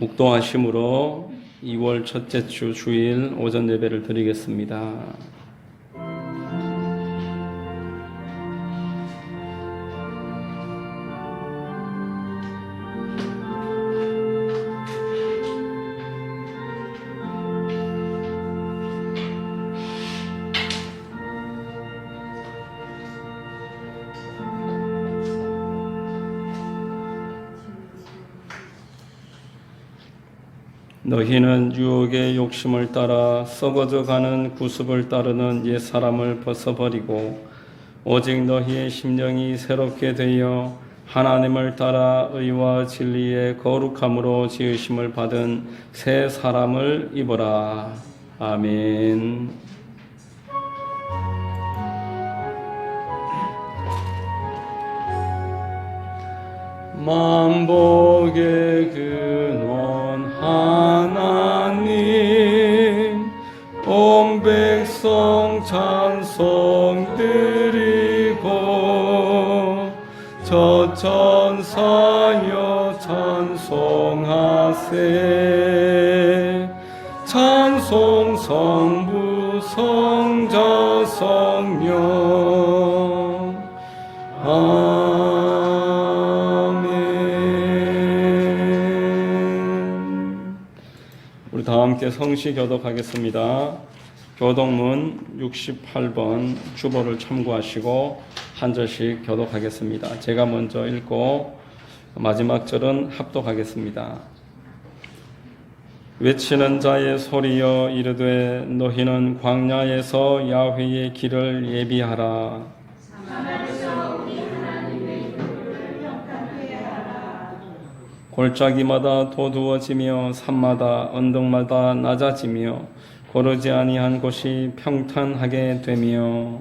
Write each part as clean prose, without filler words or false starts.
묵도하심으로 2월 첫째 주 주일 오전 예배를 드리겠습니다. 너희는 유혹의 욕심을 따라 썩어져 가는 구습을 따르는 옛 사람을 벗어버리고 오직 너희의 심령이 새롭게 되어 하나님을 따라 의와 진리의 거룩함으로 지으심을 받은 새 사람을 입어라. 아멘. 만복의 근원 하나님, 온 백성 찬송 드리고 저 천사여 찬송하세. 찬송 성부 성자 성령. 우리 다 함께 성시 교독하겠습니다. 교독문 68번 주보를 참고하시고 한 절씩 교독하겠습니다. 제가 먼저 읽고 마지막 절은 합독하겠습니다. 외치는 자의 소리여 이르되 너희는 광야에서 야훼의 길을 예비하라. 골짜기마다 도두어지며 산마다 언덕마다 낮아지며 고르지 아니한 곳이 평탄하게 되며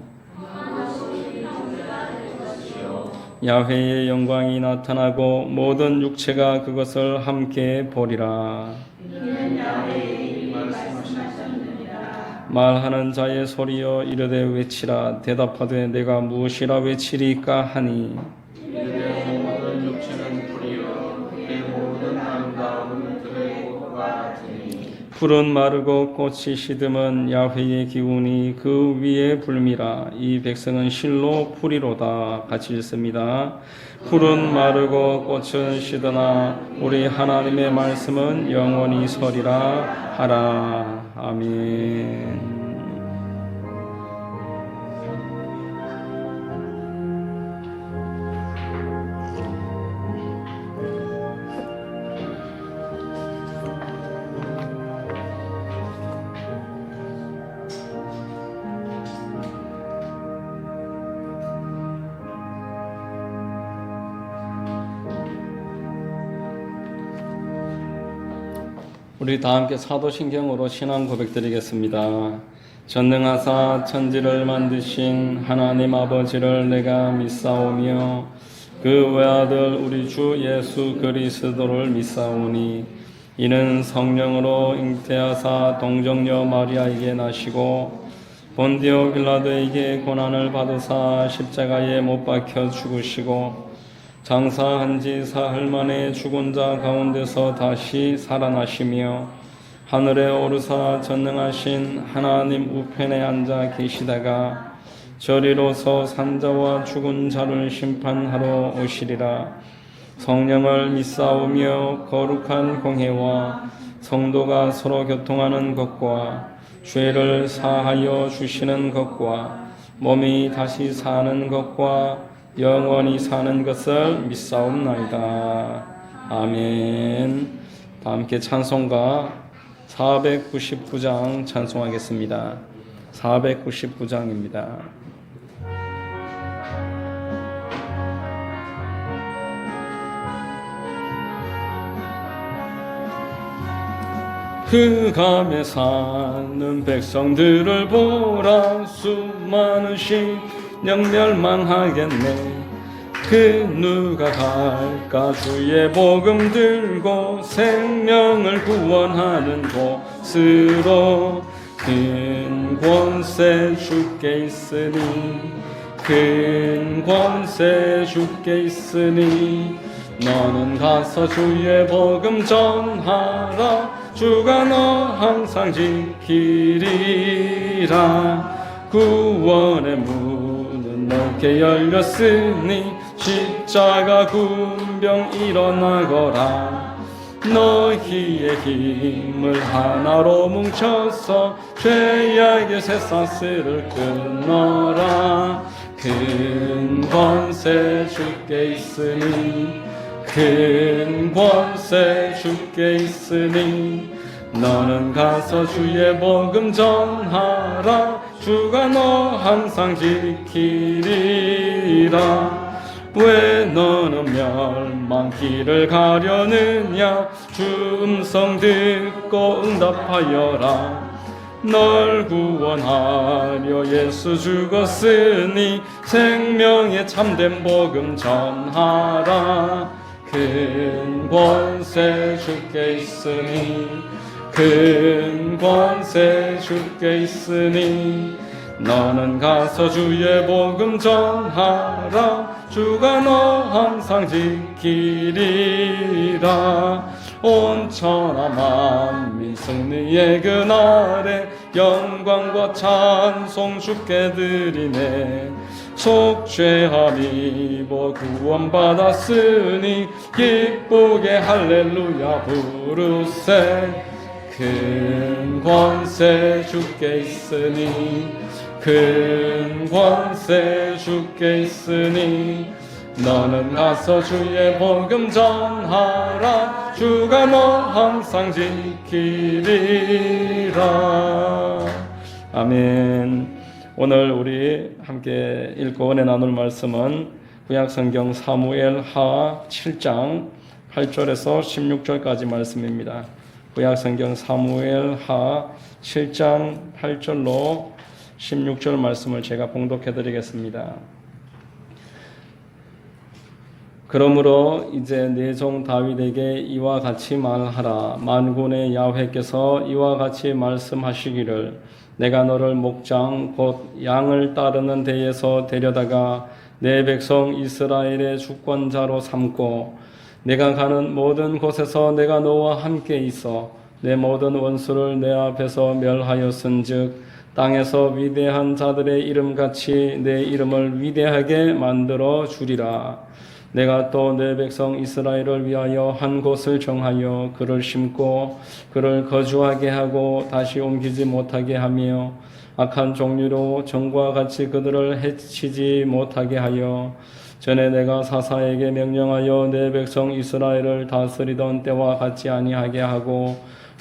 야훼의 영광이 나타나고 모든 육체가 그것을 함께 보리라. 말하는 자의 소리여 이르되 외치라. 대답하되 내가 무엇이라 외치리까 하니 풀은 마르고 꽃이 시듬은 야훼의 기운이 그 위에 불미라. 이 백성은 실로 풀이로다. 같이 읽습니다. 풀은 마르고 꽃은 시드나 우리 하나님의 말씀은 영원히 서리라 하라. 아멘. 우리 다 함께 사도신경으로 신앙 고백드리겠습니다. 전능하사 천지를 만드신 하나님 아버지를 내가 믿사오며 그 외아들 우리 주 예수 그리스도를 믿사오니 이는 성령으로 잉태하사 동정녀 마리아에게 나시고 본디오 빌라도에게 고난을 받으사 십자가에 못 박혀 죽으시고 장사한 지 사흘 만에 죽은 자 가운데서 다시 살아나시며 하늘에 오르사 전능하신 하나님 우편에 앉아 계시다가 저리로서 산자와 죽은 자를 심판하러 오시리라. 성령을 믿사오며 거룩한 공회와 성도가 서로 교통하는 것과 죄를 사하여 주시는 것과 몸이 다시 사는 것과 영원히 사는 것을 믿사옵나이다. 아멘. 다 함께 찬송가 499장 찬송하겠습니다. 499장입니다. 흑암에 사는 백성들을 보라. 수많은 심령 멸망하겠네. 그 누가 갈까. 주의 복음 들고 생명을 구원하는 곳으로. 큰 권세 주께 있으니 큰 권세 주께 있으니 너는 가서 주의 복음 전하라. 주가 너 항상 지키리라. 구원의 문은 넓게 열렸으니 십자가 군병 일어나거라. 너희의 힘을 하나로 뭉쳐서 죄악의 쇠사슬을 끊어라. 큰 권세 주께 있으니 큰 권세 주께 있으니 너는 가서 주의 복음 전하라. 주가 너 항상 지키리라. 왜 너는 멸망길을 가려느냐. 주 음성 듣고 응답하여라. 널 구원하려 예수 죽었으니 생명의 참된 복음 전하라. 큰 권세 주께 있으니 큰 권세 주께 있으니 너는 가서 주의 복음 전하라. 주가 너 항상 지키리라. 온 천하 만민 승리의 그날에 영광과 찬송 주께 드리네. 속죄함 입어 구원받았으니 기쁘게 할렐루야 부르세. 큰 권세 주께 있으니 큰 권세 주께 있으니 너는 가서 주의 복음 전하라. 주가 너 항상 지키리라. 아멘. 오늘 우리 함께 읽고 은혜 나눌 말씀은 구약성경 사무엘하 7장 8절에서 16절까지 말씀입니다. 구약성경 사무엘하 7장 8절로 16절 말씀을 제가 봉독해 드리겠습니다. 그러므로 이제 내 종 다윗에게 이와 같이 말하라. 만군의 야훼께서 이와 같이 말씀하시기를 내가 너를 목장 곧 양을 따르는 데에서 데려다가 내 백성 이스라엘의 주권자로 삼고 내가 가는 모든 곳에서 내가 너와 함께 있어 내 모든 원수를 내 앞에서 멸하였은즉 땅에서 위대한 자들의 이름같이 내 이름을 위대하게 만들어 주리라. 내가 또 내 백성 이스라엘을 위하여 한 곳을 정하여 그를 심고 그를 거주하게 하고 다시 옮기지 못하게 하며 악한 종류로 전과 같이 그들을 해치지 못하게 하여 전에 내가 사사에게 명령하여 내 백성 이스라엘을 다스리던 때와 같지 아니하게 하고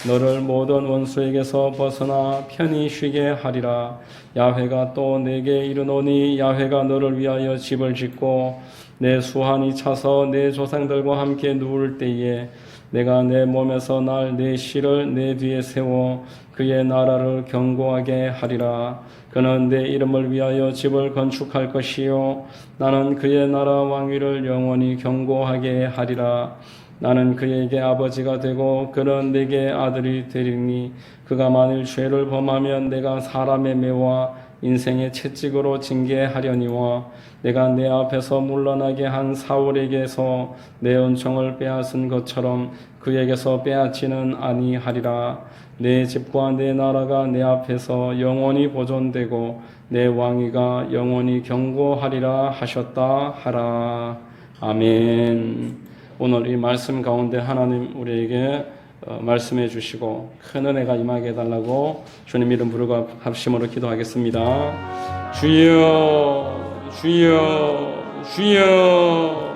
너를 모든 원수에게서 벗어나 편히 쉬게 하리라. 야훼가 또 내게 이르노니 야훼가 너를 위하여 집을 짓고 내 수한이 차서 내 조상들과 함께 누울 때에 내가 내 몸에서 날 내 씨를 내 뒤에 세워 그의 나라를 견고하게 하리라. 그는 내 이름을 위하여 집을 건축할 것이요 나는 그의 나라 왕위를 영원히 견고하게 하리라. 나는 그에게 아버지가 되고 그는 내게 아들이 되리니 그가 만일 죄를 범하면 내가 사람의 매와 인생의 채찍으로 징계하려니와 내가 내 앞에서 물러나게 한 사울에게서 내 은총을 빼앗은 것처럼 그에게서 빼앗지는 아니하리라. 내 집과 내 나라가 내 앞에서 영원히 보존되고 내 왕위가 영원히 견고하리라 하셨다 하라. 아멘. 오늘 이 말씀 가운데 하나님 우리에게 말씀해 주시고 큰 은혜가 임하게 해달라고 주님 이름 부르고 합심으로 기도하겠습니다. 주여 주여 주여.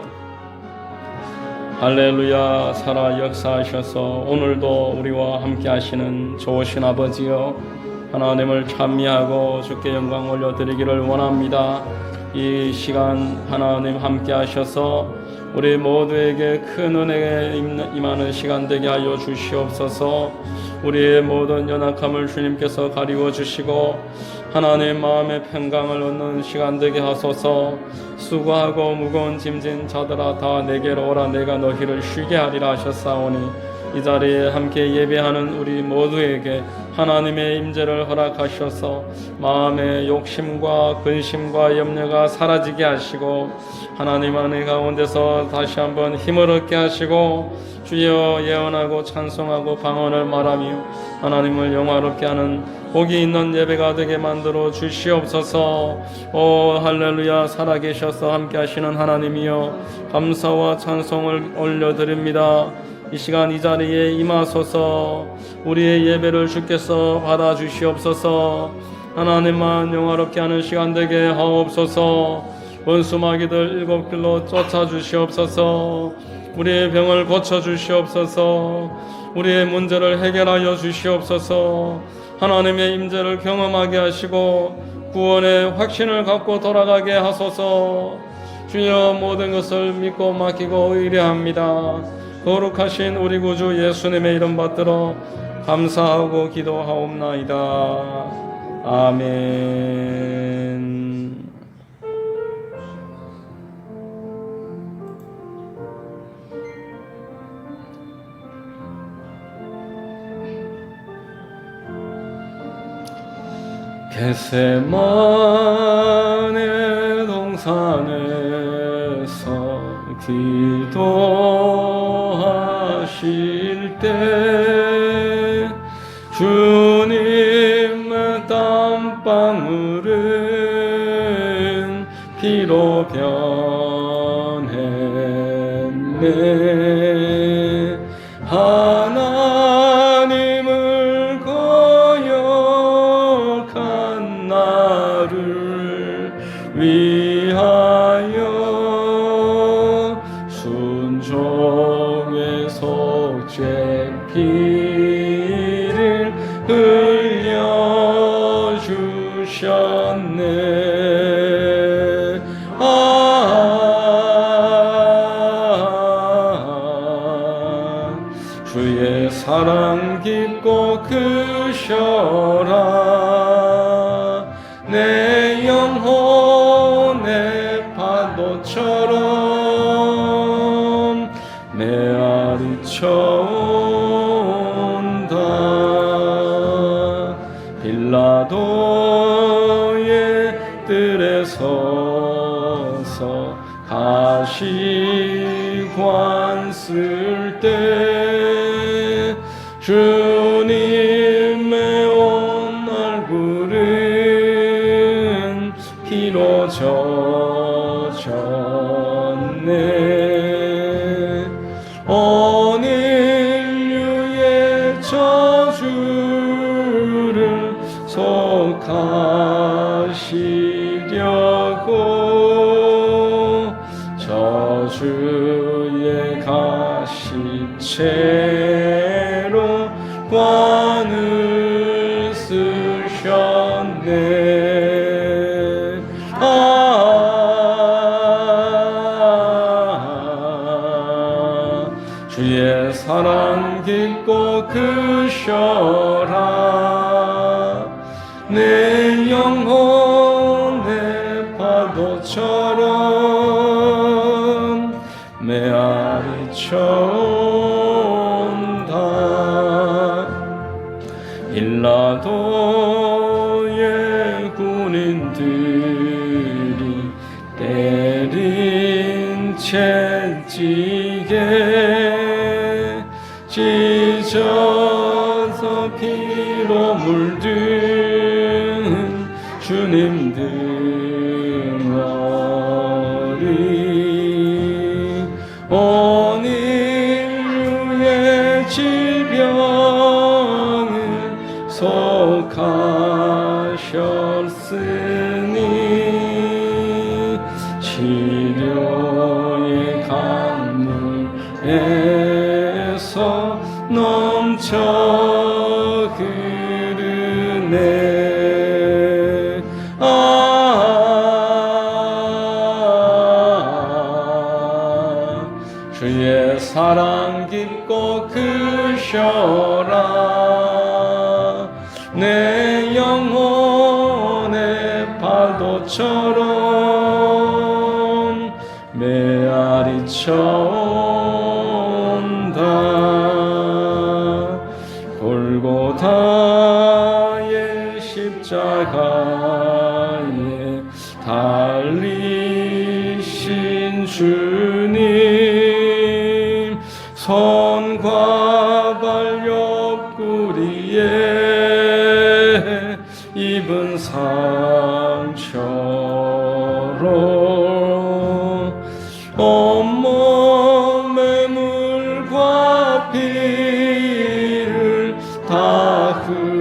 할렐루야. 살아 역사하셔서 오늘도 우리와 함께 하시는 좋으신 아버지여, 하나님을 찬미하고 주께 영광 올려드리기를 원합니다. 이 시간 하나님 함께 하셔서 우리 모두에게 큰 은혜에 임하는 시간 되게 하여 주시옵소서. 우리의 모든 연약함을 주님께서 가리워 주시고 하나님 마음의 평강을 얻는 시간 되게 하소서. 수고하고 무거운 짐진 자들아 다 내게로 오라. 내가 너희를 쉬게 하리라 하셨사오니 이 자리에 함께 예배하는 우리 모두에게 하나님의 임재를 허락하셔서 마음의 욕심과 근심과 염려가 사라지게 하시고 하나님 안에 가운데서 다시 한번 힘을 얻게 하시고 주여 예언하고 찬송하고 방언을 말하며 하나님을 영화롭게 하는 복이 있는 예배가 되게 만들어 주시옵소서. 오 할렐루야. 살아계셔서 함께 하시는 하나님이여 감사와 찬송을 올려드립니다. 이 시간 이 자리에 임하소서. 우리의 예배를 주께서 받아주시옵소서. 하나님만 영화롭게 하는 시간 되게 하옵소서. 원수 마귀들 일곱 길로 쫓아주시옵소서. 우리의 병을 고쳐주시옵소서. 우리의 문제를 해결하여 주시옵소서. 하나님의 임재를 경험하게 하시고 구원의 확신을 갖고 돌아가게 하소서. 주여 모든 것을 믿고 맡기고 의뢰합니다. 거룩하신 우리 구주 예수님의 이름 받들어 감사하고 기도하옵나이다. 아멘. 겟세마네 동산에서 기도하실 때 주님의 땀방울은 피로 변했네. 하나님을 거역한 나를 위하여 순종의 속죄 피를 흘려주셨네. 주의 사랑 깊고 크셔라. 내 영혼의 파도처럼 메아리쳐 온다. 빌라도의 뜰에 서서 가시관 쓸 때 주님의 온 얼굴은 피로 젖었네. 온 인류의 저주를 속하시려고 저주의 가시채로 관을 쓰셨네. 주의 사랑 깊고 크셔라. 내 영혼의 파도처럼 메아리쳐 온다. 빌라도의 군인들이 때린 채찍에 찢어서 피로 물든 주님 등허리 온 인류의 질병을 속하셨으니 치료의 강물에서 넘쳐 흐르네. 주의 사랑 깊고 크셔라. 내 영혼의 파도처럼 메아리쳐 온다. 골고다의 십자가에 달리신 주님, 손과 발 옆구리에 입은 상처로 온몸에 물과 피를 다 흘리셔서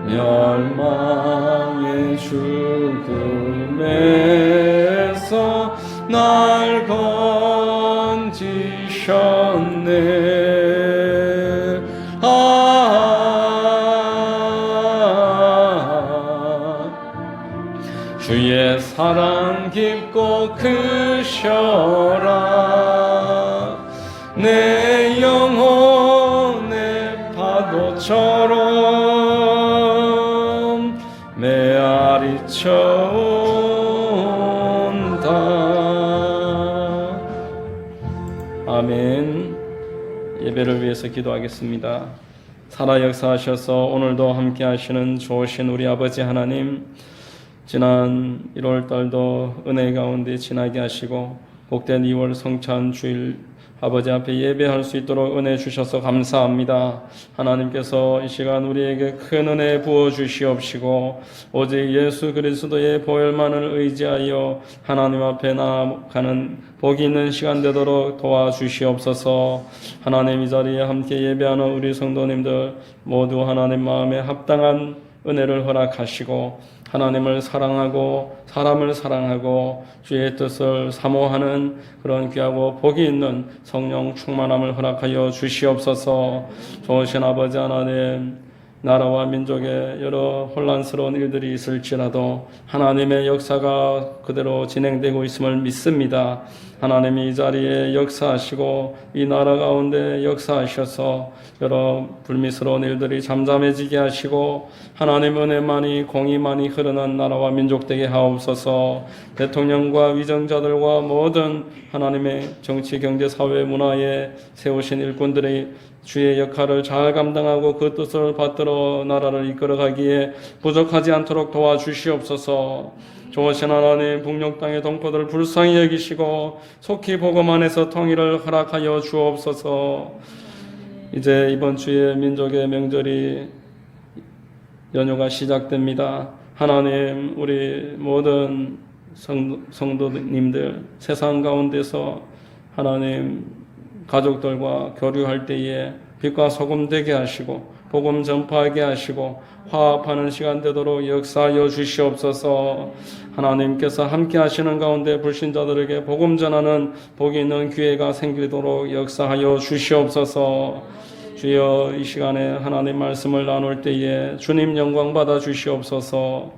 멸망의 죽음에서 날 건지셨네. 주의 사랑 깊고 크셔라. 내 영혼의 파도처럼 메아리쳐 온다. 아멘. 예배를 위해서 기도하겠습니다. 살아 역사하셔서 오늘도 함께 하시는 좋으신 우리 아버지 하나님, 지난 1월 달도 은혜 가운데 지나게 하시고 복된 2월 성찬 주일 아버지 앞에 예배할 수 있도록 은혜 주셔서 감사합니다. 하나님께서 이 시간 우리에게 큰 은혜 부어 주시옵시고 오직 예수 그리스도의 보혈만을 의지하여 하나님 앞에 나아가는 복이 있는 시간 되도록 도와주시옵소서. 하나님, 이 자리에 함께 예배하는 우리 성도님들 모두 하나님 마음에 합당한 은혜를 허락하시고 하나님을 사랑하고 사람을 사랑하고 주의 뜻을 사모하는 그런 귀하고 복이 있는 성령 충만함을 허락하여 주시옵소서. 좋으신 아버지 하나님, 나라와 민족에 여러 혼란스러운 일들이 있을지라도 하나님의 역사가 그대로 진행되고 있음을 믿습니다. 하나님이 이 자리에 역사하시고 이 나라 가운데 역사하셔서 여러 불미스러운 일들이 잠잠해지게 하시고 하나님 은혜만이 공의만이 흐르는 나라와 민족 되게 하옵소서. 대통령과 위정자들과 모든 하나님의 정치, 경제, 사회, 문화에 세우신 일꾼들의 주의 역할을 잘 감당하고 그 뜻을 받들어 나라를 이끌어가기에 부족하지 않도록 도와주시옵소서. 좋으신 하나님, 북녘 땅의 동포들을 불쌍히 여기시고 속히 복음 안에서 통일을 허락하여 주옵소서. 이제 이번 주에 민족의 명절이 연휴가 시작됩니다. 하나님, 우리 모든 성도님들 세상 가운데서 하나님 가족들과 교류할 때에 빛과 소금 되게 하시고 복음 전파하게 하시고 화합하는 시간 되도록 역사하여 주시옵소서. 하나님께서 함께 하시는 가운데 불신자들에게 복음 전하는 복이 있는 기회가 생기도록 역사하여 주시옵소서. 주여, 이 시간에 하나님 말씀을 나눌 때에 주님 영광 받아 주시옵소서.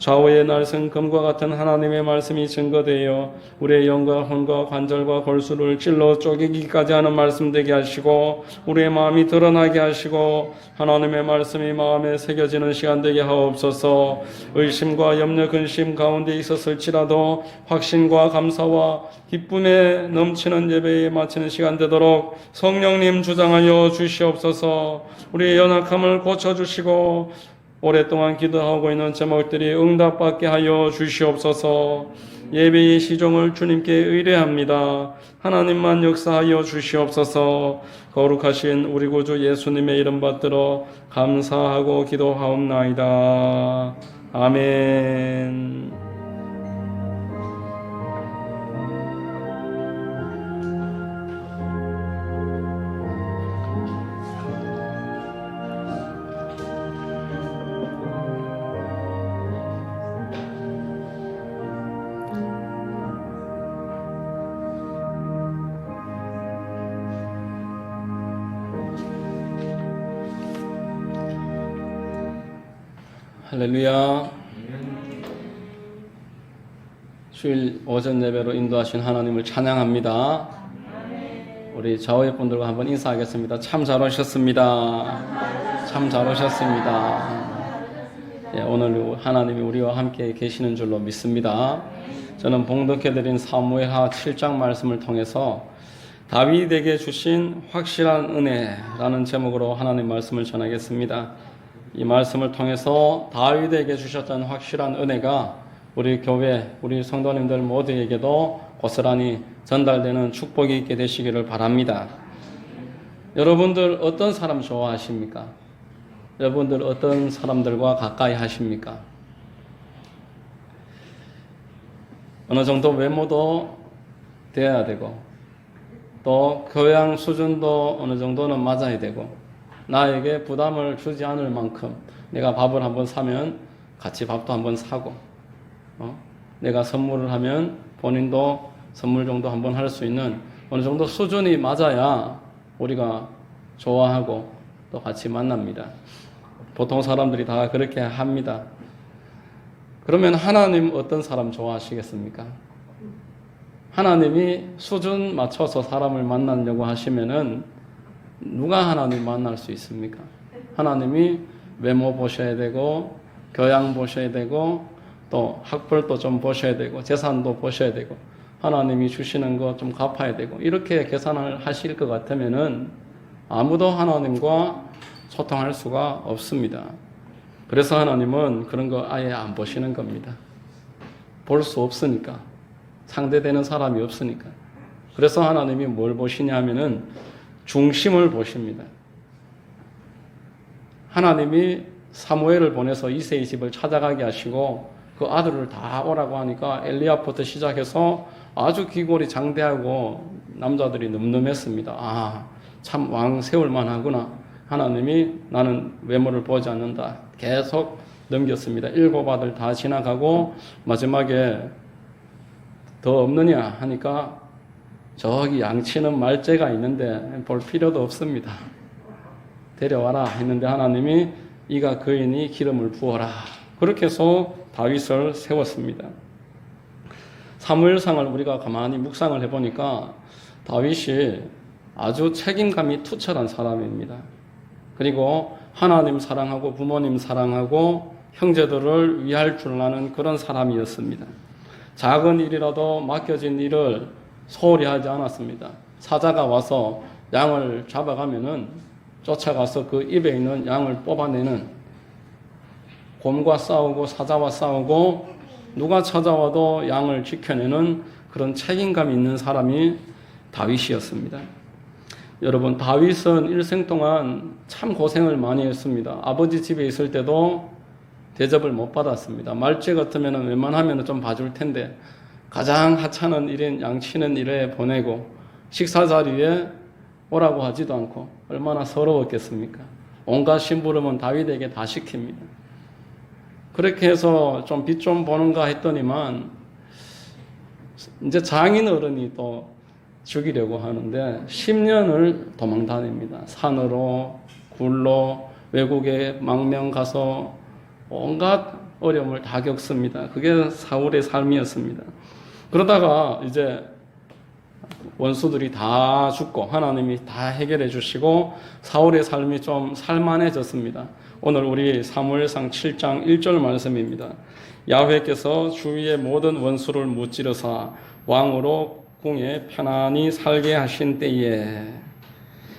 좌우의 날선 금과 같은 하나님의 말씀이 증거되어 우리의 영과 혼과 관절과 골수를 찔러 쪼개기까지 하는 말씀 되게 하시고 우리의 마음이 드러나게 하시고 하나님의 말씀이 마음에 새겨지는 시간 되게 하옵소서. 의심과 염려 근심 가운데 있었을지라도 확신과 감사와 기쁨에 넘치는 예배에 마치는 시간 되도록 성령님 주장하여 주시옵소서. 우리의 연약함을 고쳐주시고 오랫동안 기도하고 있는 제목들이 응답받게 하여 주시옵소서. 예배의 시종을 주님께 의뢰합니다. 하나님만 역사하여 주시옵소서. 거룩하신 우리 구주 예수님의 이름 받들어 감사하고 기도하옵나이다. 아멘. 할렐루야. 주일 오전 예배로 인도하신 하나님을 찬양합니다. 우리 좌우의 분들과 한번 인사하겠습니다. 참 잘 오셨습니다. 참 잘 오셨습니다. 예, 오늘 하나님이 우리와 함께 계시는 줄로 믿습니다. 저는 봉독해드린 사무엘하 7장 말씀을 통해서 다윗에게 주신 확실한 은혜라는 제목으로 하나님 말씀을 전하겠습니다. 이 말씀을 통해서 다윗에게 주셨던 확실한 은혜가 우리 교회, 우리 성도님들 모두에게도 고스란히 전달되는 축복이 있게 되시기를 바랍니다. 여러분들 어떤 사람 좋아하십니까? 여러분들 어떤 사람들과 가까이 하십니까? 어느 정도 외모도 되어야 되고 또 교양 수준도 어느 정도는 맞아야 되고 나에게 부담을 주지 않을 만큼 내가 밥을 한번 사면 같이 밥도 한번 사고 내가 선물을 하면 본인도 선물 정도 한번 할 수 있는 어느 정도 수준이 맞아야 우리가 좋아하고 또 같이 만납니다. 보통 사람들이 다 그렇게 합니다. 그러면 하나님 어떤 사람 좋아하시겠습니까? 하나님이 수준 맞춰서 사람을 만나려고 하시면은 누가 하나님 만날 수 있습니까? 하나님이 외모 보셔야 되고 교양 보셔야 되고 또 학벌도 좀 보셔야 되고 재산도 보셔야 되고 하나님이 주시는 거 좀 갚아야 되고 이렇게 계산을 하실 것 같으면은 아무도 하나님과 소통할 수가 없습니다. 그래서 하나님은 그런 거 아예 안 보시는 겁니다. 볼 수 없으니까. 상대되는 사람이 없으니까. 그래서 하나님이 뭘 보시냐 하면은 중심을 보십니다. 하나님이 사무엘을 보내서 이새의 집을 찾아가게 하시고 그 아들을 다 오라고 하니까 엘리압부터 시작해서 아주 기골이 장대하고 남자들이 늠름했습니다. 아, 참 왕 세울만 하구나. 하나님이 나는 외모를 보지 않는다. 계속 넘겼습니다. 7 아들 다 지나가고 마지막에 더 없느냐 하니까 저기 양치는 말째가 있는데 볼 필요도 없습니다. 데려와라 했는데 하나님이 이가 그이니 기름을 부어라. 그렇게 해서 다윗을 세웠습니다. 사무엘상을 우리가 가만히 묵상을 해보니까 다윗이 아주 책임감이 투철한 사람입니다. 그리고 하나님 사랑하고 부모님 사랑하고 형제들을 위할 줄 아는 그런 사람이었습니다. 작은 일이라도 맡겨진 일을 소홀히 하지 않았습니다. 사자가 와서 양을 잡아가면은 쫓아가서 그 입에 있는 양을 뽑아내는 곰과 싸우고 사자와 싸우고 누가 찾아와도 양을 지켜내는 그런 책임감 있는 사람이 다윗이었습니다. 여러분, 다윗은 일생 동안 참 고생을 많이 했습니다. 아버지 집에 있을 때도 대접을 못 받았습니다. 말죄 같으면 웬만하면 좀 봐줄 텐데 가장 하찮은 일인 양치는 일에 보내고 식사 자리에 오라고 하지도 않고 얼마나 서러웠겠습니까? 온갖 심부름은 다윗에게 다 시킵니다. 그렇게 해서 좀 빛 좀 보는가 했더니만 이제 장인 어른이 또 죽이려고 하는데 10년을 도망 다닙니다. 산으로 굴로 외국에 망명 가서 온갖 어려움을 다 겪습니다. 그게 사울의 삶이었습니다. 그러다가 이제 원수들이 다 죽고 하나님이 다 해결해 주시고 사울의 삶이 좀 살만해졌습니다. 오늘 우리 사무엘상 7장 1절 말씀입니다. 야훼께서 주위의 모든 원수를 무찌르사 왕으로 궁에 편안히 살게 하신 때에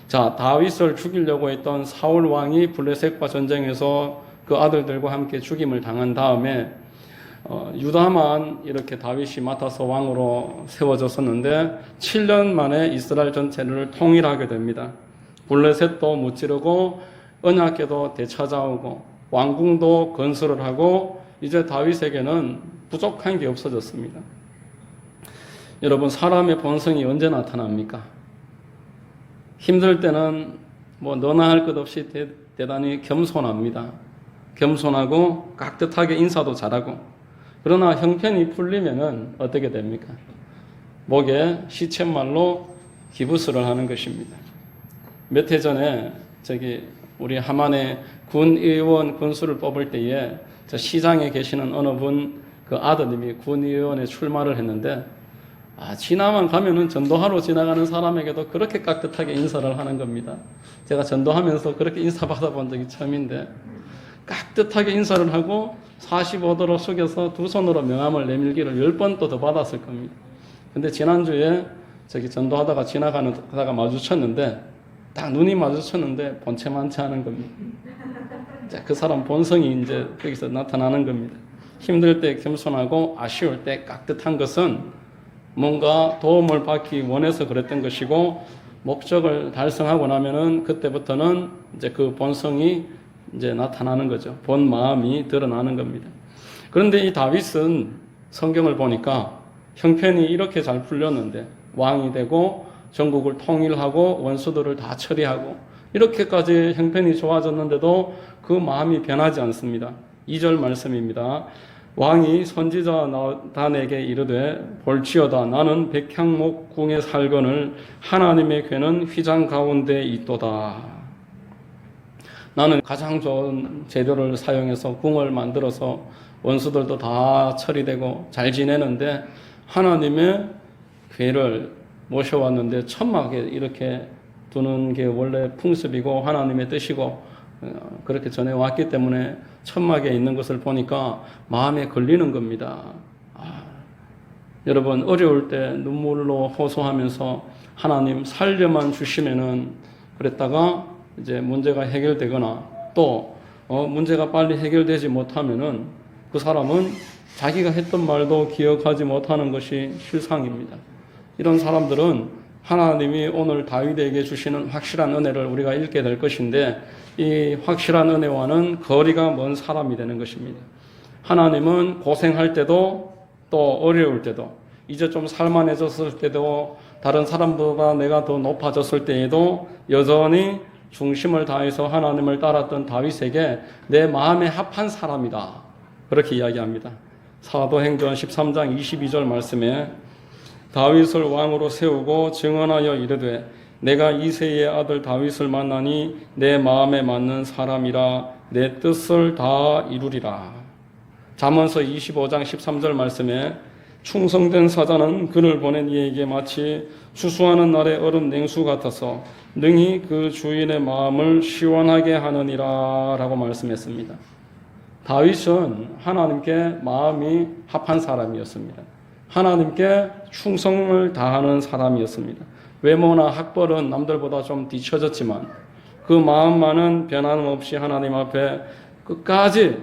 자, 다윗을 죽이려고 했던 사울 왕이 블레셋과 전쟁에서 그 아들들과 함께 죽임을 당한 다음에 유다만 이렇게 다윗이 맡아서 왕으로 세워졌었는데 7년 만에 이스라엘 전체를 통일하게 됩니다. 블레셋도 무찌르고 언약궤도 되찾아오고 왕궁도 건설을 하고 이제 다윗에게는 부족한 게 없어졌습니다. 여러분, 사람의 본성이 언제 나타납니까? 힘들 때는 뭐 너나 할 것 없이 대단히 겸손합니다. 겸손하고 깍듯하게 인사도 잘하고 그러나 형편이 풀리면은 어떻게 됩니까? 목에 시쳇말로 기부스를 하는 것입니다. 몇 해 전에 우리 하만의 군의원 군수를 뽑을 때에 저 시장에 계시는 어느 분 그 아드님이 군의원에 출마를 했는데 지나만 가면은 전도하러 지나가는 사람에게도 그렇게 깍듯하게 인사를 하는 겁니다. 제가 전도하면서 그렇게 인사 받아본 적이 처음인데 깍듯하게 인사를 하고 45도로 숙여서 두 손으로 명함을 내밀기를 10번 또 더 받았을 겁니다. 근데 지난주에 저기 전도하다가 지나가다가 마주쳤는데 딱 눈이 마주쳤는데 본체만치 않은 겁니다. 이제 그 사람 본성이 이제 거기서 나타나는 겁니다. 힘들 때 겸손하고 아쉬울 때 깍듯한 것은 뭔가 도움을 받기 원해서 그랬던 것이고, 목적을 달성하고 나면은 그때부터는 이제 그 본성이 이제 나타나는 거죠. 본 마음이 드러나는 겁니다. 그런데 이 다윗은 성경을 보니까 형편이 이렇게 잘 풀렸는데 왕이 되고 전국을 통일하고 원수들을 다 처리하고 이렇게까지 형편이 좋아졌는데도 그 마음이 변하지 않습니다. 2절 말씀입니다. 왕이 선지자 나단에게 이르되 볼지어다 나는 백향목 궁에 살거늘 하나님의 궤는 휘장 가운데 있도다. 나는 가장 좋은 재료를 사용해서 궁을 만들어서 원수들도 다 처리되고 잘 지내는데 하나님의 궤를 모셔왔는데 천막에 이렇게 두는 게 원래 풍습이고 하나님의 뜻이고 그렇게 전해왔기 때문에 천막에 있는 것을 보니까 마음에 걸리는 겁니다. 여러분 어려울 때 눈물로 호소하면서 하나님 살려만 주시면은 그랬다가 이제 문제가 해결되거나 또 문제가 빨리 해결되지 못하면은 그 사람은 자기가 했던 말도 기억하지 못하는 것이 실상입니다. 이런 사람들은 하나님이 오늘 다윗에게 주시는 확실한 은혜를 우리가 읽게 될 것인데 이 확실한 은혜와는 거리가 먼 사람이 되는 것입니다. 하나님은 고생할 때도 또 어려울 때도 이제 좀 살만해졌을 때도 다른 사람보다 내가 더 높아졌을 때에도 여전히 중심을 다해서 하나님을 따랐던 다윗에게 내 마음에 합한 사람이다. 그렇게 이야기합니다. 사도행전 13장 22절 말씀에 다윗을 왕으로 세우고 증언하여 이르되 내가 이새의 아들 다윗을 만나니 내 마음에 맞는 사람이라 내 뜻을 다 이루리라. 잠언서 25장 13절 말씀에 충성된 사자는 그를 보낸 이에게 마치 추수하는 날의 얼음 냉수 같아서 능히 그 주인의 마음을 시원하게 하느니라 라고 말씀했습니다. 다윗은 하나님께 마음이 합한 사람이었습니다. 하나님께 충성을 다하는 사람이었습니다. 외모나 학벌은 남들보다 좀 뒤처졌지만 그 마음만은 변함없이 하나님 앞에 끝까지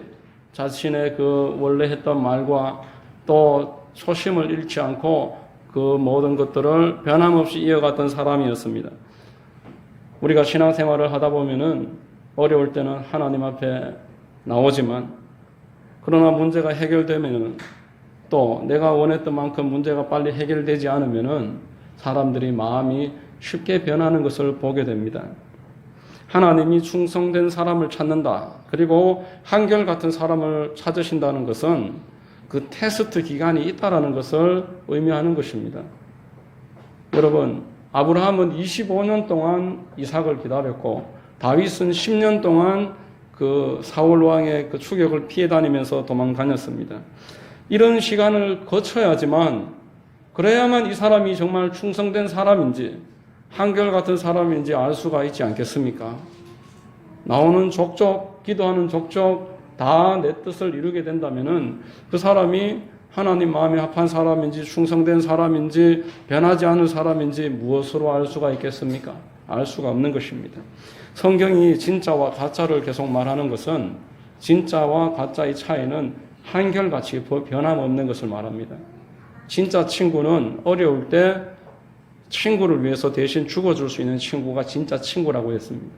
자신의 그 원래 했던 말과 또 초심을 잃지 않고 그 모든 것들을 변함없이 이어갔던 사람이었습니다. 우리가 신앙생활을 하다 보면은 어려울 때는 하나님 앞에 나오지만 그러나 문제가 해결되면은 또 내가 원했던 만큼 문제가 빨리 해결되지 않으면은 사람들이 마음이 쉽게 변하는 것을 보게 됩니다. 하나님이 충성된 사람을 찾는다. 그리고 한결같은 사람을 찾으신다는 것은 그 테스트 기간이 있다라는 것을 의미하는 것입니다. 여러분, 아브라함은 25년 동안 이삭을 기다렸고 다윗은 10년 동안 그 사울 왕의 그 추격을 피해 다니면서 도망 다녔습니다. 이런 시간을 거쳐야지만 그래야만 이 사람이 정말 충성된 사람인지 한결같은 사람인지 알 수가 있지 않겠습니까? 나오는 족족, 기도하는 족족 다 내 뜻을 이루게 된다면은 그 사람이 하나님 마음에 합한 사람인지 충성된 사람인지 변하지 않은 사람인지 무엇으로 알 수가 있겠습니까? 알 수가 없는 것입니다. 성경이 진짜와 가짜를 계속 말하는 것은 진짜와 가짜의 차이는 한결같이 변함없는 것을 말합니다. 진짜 친구는 어려울 때 친구를 위해서 대신 죽어줄 수 있는 친구가 진짜 친구라고 했습니다.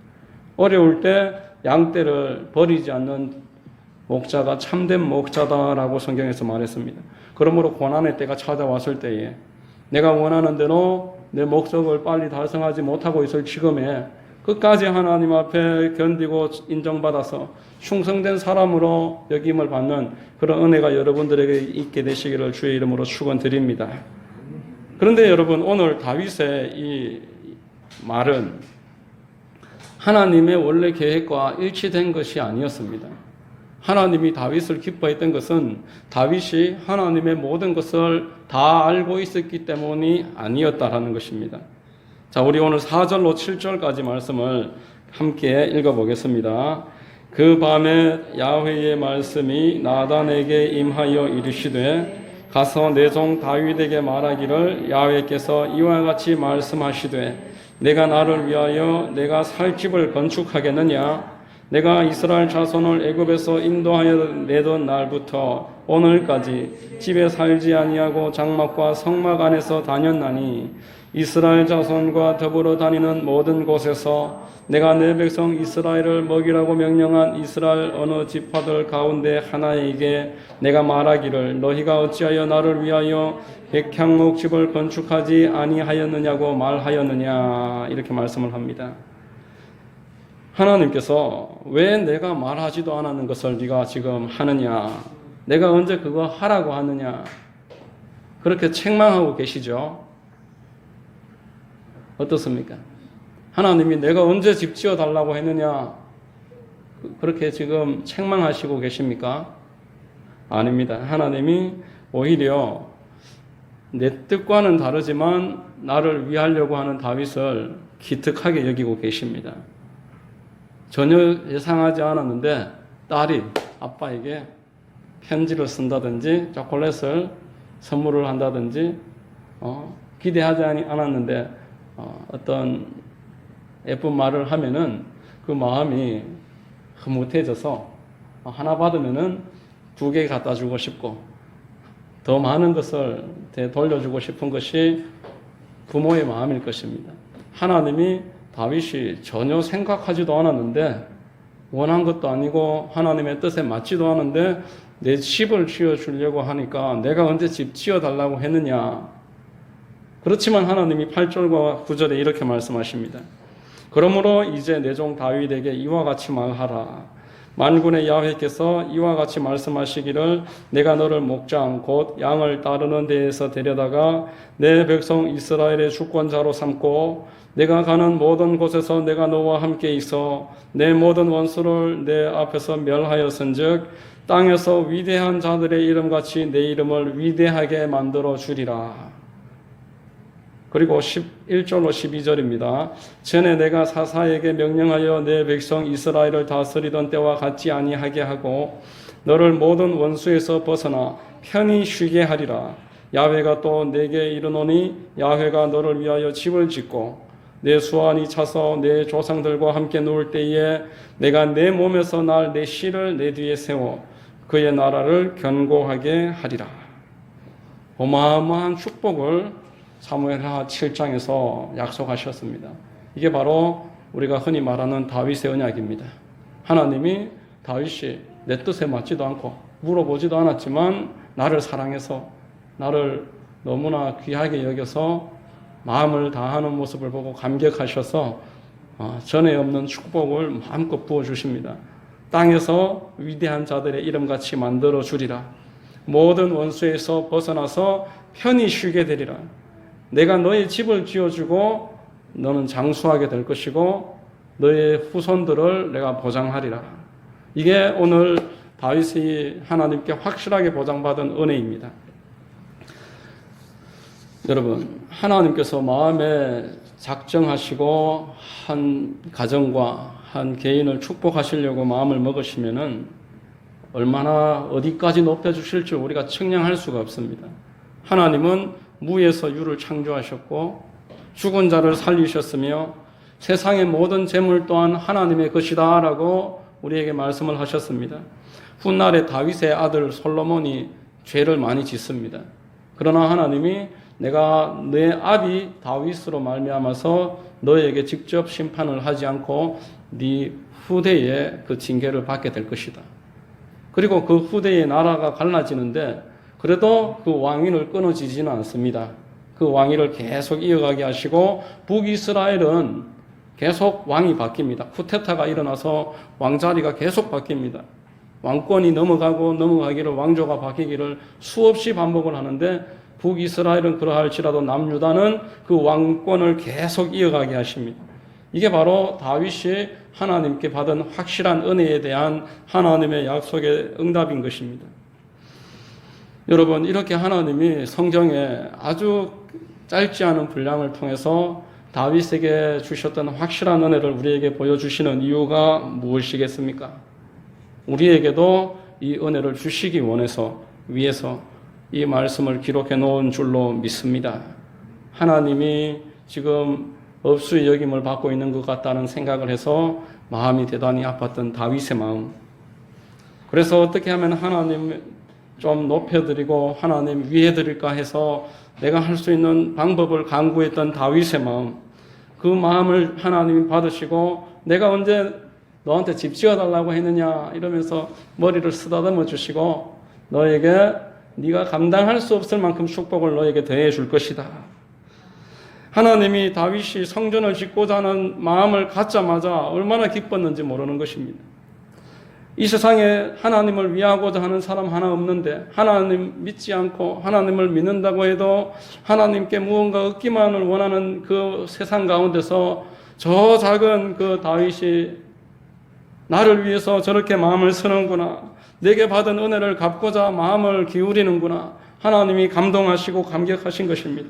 어려울 때 양떼를 버리지 않는 목자가 참된 목자다라고 성경에서 말했습니다. 그러므로 고난의 때가 찾아왔을 때에 내가 원하는 대로 내 목적을 빨리 달성하지 못하고 있을 지금에 끝까지 하나님 앞에 견디고 인정받아서 충성된 사람으로 여김을 받는 그런 은혜가 여러분들에게 있게 되시기를 주의 이름으로 축원드립니다. 그런데 여러분, 오늘 다윗의 이 말은 하나님의 원래 계획과 일치된 것이 아니었습니다. 하나님이 다윗을 기뻐했던 것은 다윗이 하나님의 모든 것을 다 알고 있었기 때문이 아니었다라는 것입니다. 자, 우리 오늘 4절로 7절까지 말씀을 함께 읽어보겠습니다. 그 밤에 야훼의 말씀이 나단에게 임하여 이르시되 가서 내 종 다윗에게 말하기를 야훼께서 이와 같이 말씀하시되 내가 나를 위하여 내가 살 집을 건축하겠느냐 내가 이스라엘 자손을 애굽에서 인도하여 내던 날부터 오늘까지 집에 살지 아니하고 장막과 성막 안에서 다녔나니 이스라엘 자손과 더불어 다니는 모든 곳에서 내가 내 백성 이스라엘을 먹이라고 명령한 이스라엘 어느 지파들 가운데 하나에게 내가 말하기를 너희가 어찌하여 나를 위하여 백향목 집을 건축하지 아니하였느냐고 말하였느냐 이렇게 말씀을 합니다. 하나님께서 왜 내가 말하지도 않았는 것을 네가 지금 하느냐 내가 언제 그거 하라고 하느냐 그렇게 책망하고 계시죠. 어떻습니까? 하나님이 내가 언제 집 지어 달라고 했느냐 그렇게 지금 책망하시고 계십니까? 아닙니다. 하나님이 오히려 내 뜻과는 다르지만 나를 위하려고 하는 다윗을 기특하게 여기고 계십니다. 전혀 예상하지 않았는데 딸이 아빠에게 편지를 쓴다든지 초콜릿을 선물을 한다든지 기대하지 않았는데 어떤 예쁜 말을 하면은 그 마음이 흐뭇해져서 하나 받으면은 2개 갖다 주고 싶고 더 많은 것을 돌려주고 싶은 것이 부모의 마음일 것입니다. 하나님이 다윗이 전혀 생각하지도 않았는데 원한 것도 아니고 하나님의 뜻에 맞지도 않은데 내 집을 지어주려고 하니까 내가 언제 집 지어달라고 했느냐. 그렇지만 하나님이 8절과 9절에 이렇게 말씀하십니다. 그러므로 이제 내 종 다윗에게 이와 같이 말하라. 만군의 야훼께서 이와 같이 말씀하시기를 내가 너를 목장 곧 양을 따르는 데에서 데려다가 내 백성 이스라엘의 주권자로 삼고 내가 가는 모든 곳에서 내가 너와 함께 있어 내 모든 원수를 내 앞에서 멸하였은즉 땅에서 위대한 자들의 이름같이 내 이름을 위대하게 만들어 주리라. 그리고 11절로 12절입니다. 전에 내가 사사에게 명령하여 내 백성 이스라엘을 다스리던 때와 같지 아니하게 하고 너를 모든 원수에서 벗어나 편히 쉬게 하리라. 야훼가 또 내게 이르노니 야훼가 너를 위하여 집을 짓고 내 수완이 차서 내 조상들과 함께 누울 때에 내가 내 몸에서 날 내 씨를 내 뒤에 세워 그의 나라를 견고하게 하리라. 어마어마한 축복을 사무엘하 7장에서 약속하셨습니다. 이게 바로 우리가 흔히 말하는 다윗의 언약입니다. 하나님이 다윗이 내 뜻에 맞지도 않고 물어보지도 않았지만 나를 사랑해서 나를 너무나 귀하게 여겨서 마음을 다하는 모습을 보고 감격하셔서 전에 없는 축복을 마음껏 부어주십니다. 땅에서 위대한 자들의 이름같이 만들어 주리라. 모든 원수에서 벗어나서 편히 쉬게 되리라. 내가 너의 집을 지어주고 너는 장수하게 될 것이고 너의 후손들을 내가 보장하리라. 이게 오늘 다윗이 하나님께 확실하게 보장받은 은혜입니다. 여러분, 하나님께서 마음에 작정하시고 한 가정과 한 개인을 축복하시려고 마음을 먹으시면은 얼마나 어디까지 높여주실지 우리가 측량할 수가 없습니다. 하나님은 무에서 유를 창조하셨고 죽은 자를 살리셨으며 세상의 모든 재물 또한 하나님의 것이다 라고 우리에게 말씀을 하셨습니다. 훗날에 다윗의 아들 솔로몬이 죄를 많이 짓습니다. 그러나 하나님이 내가 내 아비 다윗으로 말미암아서 너에게 직접 심판을 하지 않고 네 후대에 그 징계를 받게 될 것이다. 그리고 그 후대의 나라가 갈라지는데 그래도 그 왕위를 끊어지지는 않습니다. 그 왕위를 계속 이어가게 하시고 북이스라엘은 계속 왕이 바뀝니다. 쿠데타가 일어나서 왕자리가 계속 바뀝니다. 왕권이 넘어가기를 왕조가 바뀌기를 수없이 반복을 하는데 북이스라엘은 그러할지라도 남유다는 그 왕권을 계속 이어가게 하십니다. 이게 바로 다윗이 하나님께 받은 확실한 은혜에 대한 하나님의 약속의 응답인 것입니다. 여러분, 이렇게 하나님이 성경에 아주 짧지 않은 분량을 통해서 다윗에게 주셨던 확실한 은혜를 우리에게 보여주시는 이유가 무엇이겠습니까? 우리에게도 이 은혜를 주시기 위해서 이 말씀을 기록해 놓은 줄로 믿습니다. 하나님이 지금 업수의 여김을 받고 있는 것 같다는 생각을 해서 마음이 대단히 아팠던 다윗의 마음. 그래서 어떻게 하면 하나님 좀 높여드리고 하나님 위해드릴까 해서 내가 할 수 있는 방법을 강구했던 다윗의 마음. 그 마음을 하나님이 받으시고 내가 언제 너한테 집 지어달라고 했느냐 이러면서 머리를 쓰다듬어 주시고 너에게 네가 감당할 수 없을 만큼 축복을 너에게 더해 줄 것이다. 하나님이 다윗이 성전을 짓고자 하는 마음을 갖자마자 얼마나 기뻤는지 모르는 것입니다. 이 세상에 하나님을 위하고자 하는 사람 하나 없는데 하나님 믿지 않고 하나님을 믿는다고 해도 하나님께 무언가 얻기만을 원하는 그 세상 가운데서 저 작은 그 다윗이 나를 위해서 저렇게 마음을 쓰는구나. 내게 받은 은혜를 갚고자 마음을 기울이는구나. 하나님이 감동하시고 감격하신 것입니다.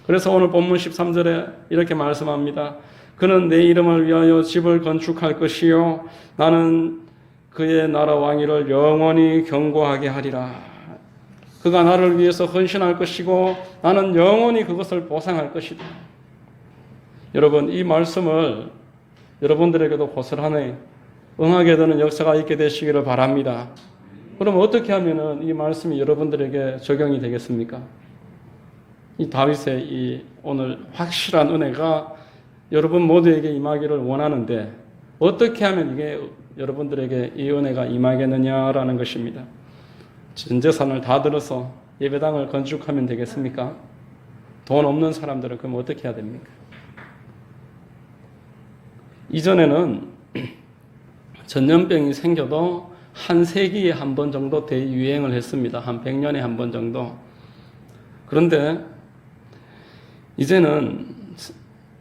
그래서 오늘 본문 13절에 이렇게 말씀합니다. 그는 내 이름을 위하여 집을 건축할 것이요 나는 그의 나라 왕위를 영원히 견고하게 하리라. 그가 나를 위해서 헌신할 것이고 나는 영원히 그것을 보상할 것이다. 여러분, 이 말씀을 여러분들에게도 고스란히 응하게 되는 역사가 있게 되시기를 바랍니다. 그럼 어떻게 하면은 이 말씀이 여러분들에게 적용이 되겠습니까? 이 다윗의 이 오늘 확실한 은혜가 여러분 모두에게 임하기를 원하는데 어떻게 하면 이게 여러분들에게 이 은혜가 임하겠느냐라는 것입니다. 전 재산을 다 들어서 예배당을 건축하면 되겠습니까? 돈 없는 사람들은 그럼 어떻게 해야 됩니까? 이전에는 전염병이 생겨도 한 세기에 한 번 정도 대유행을 했습니다. 한 100년에 한 번 정도. 그런데 이제는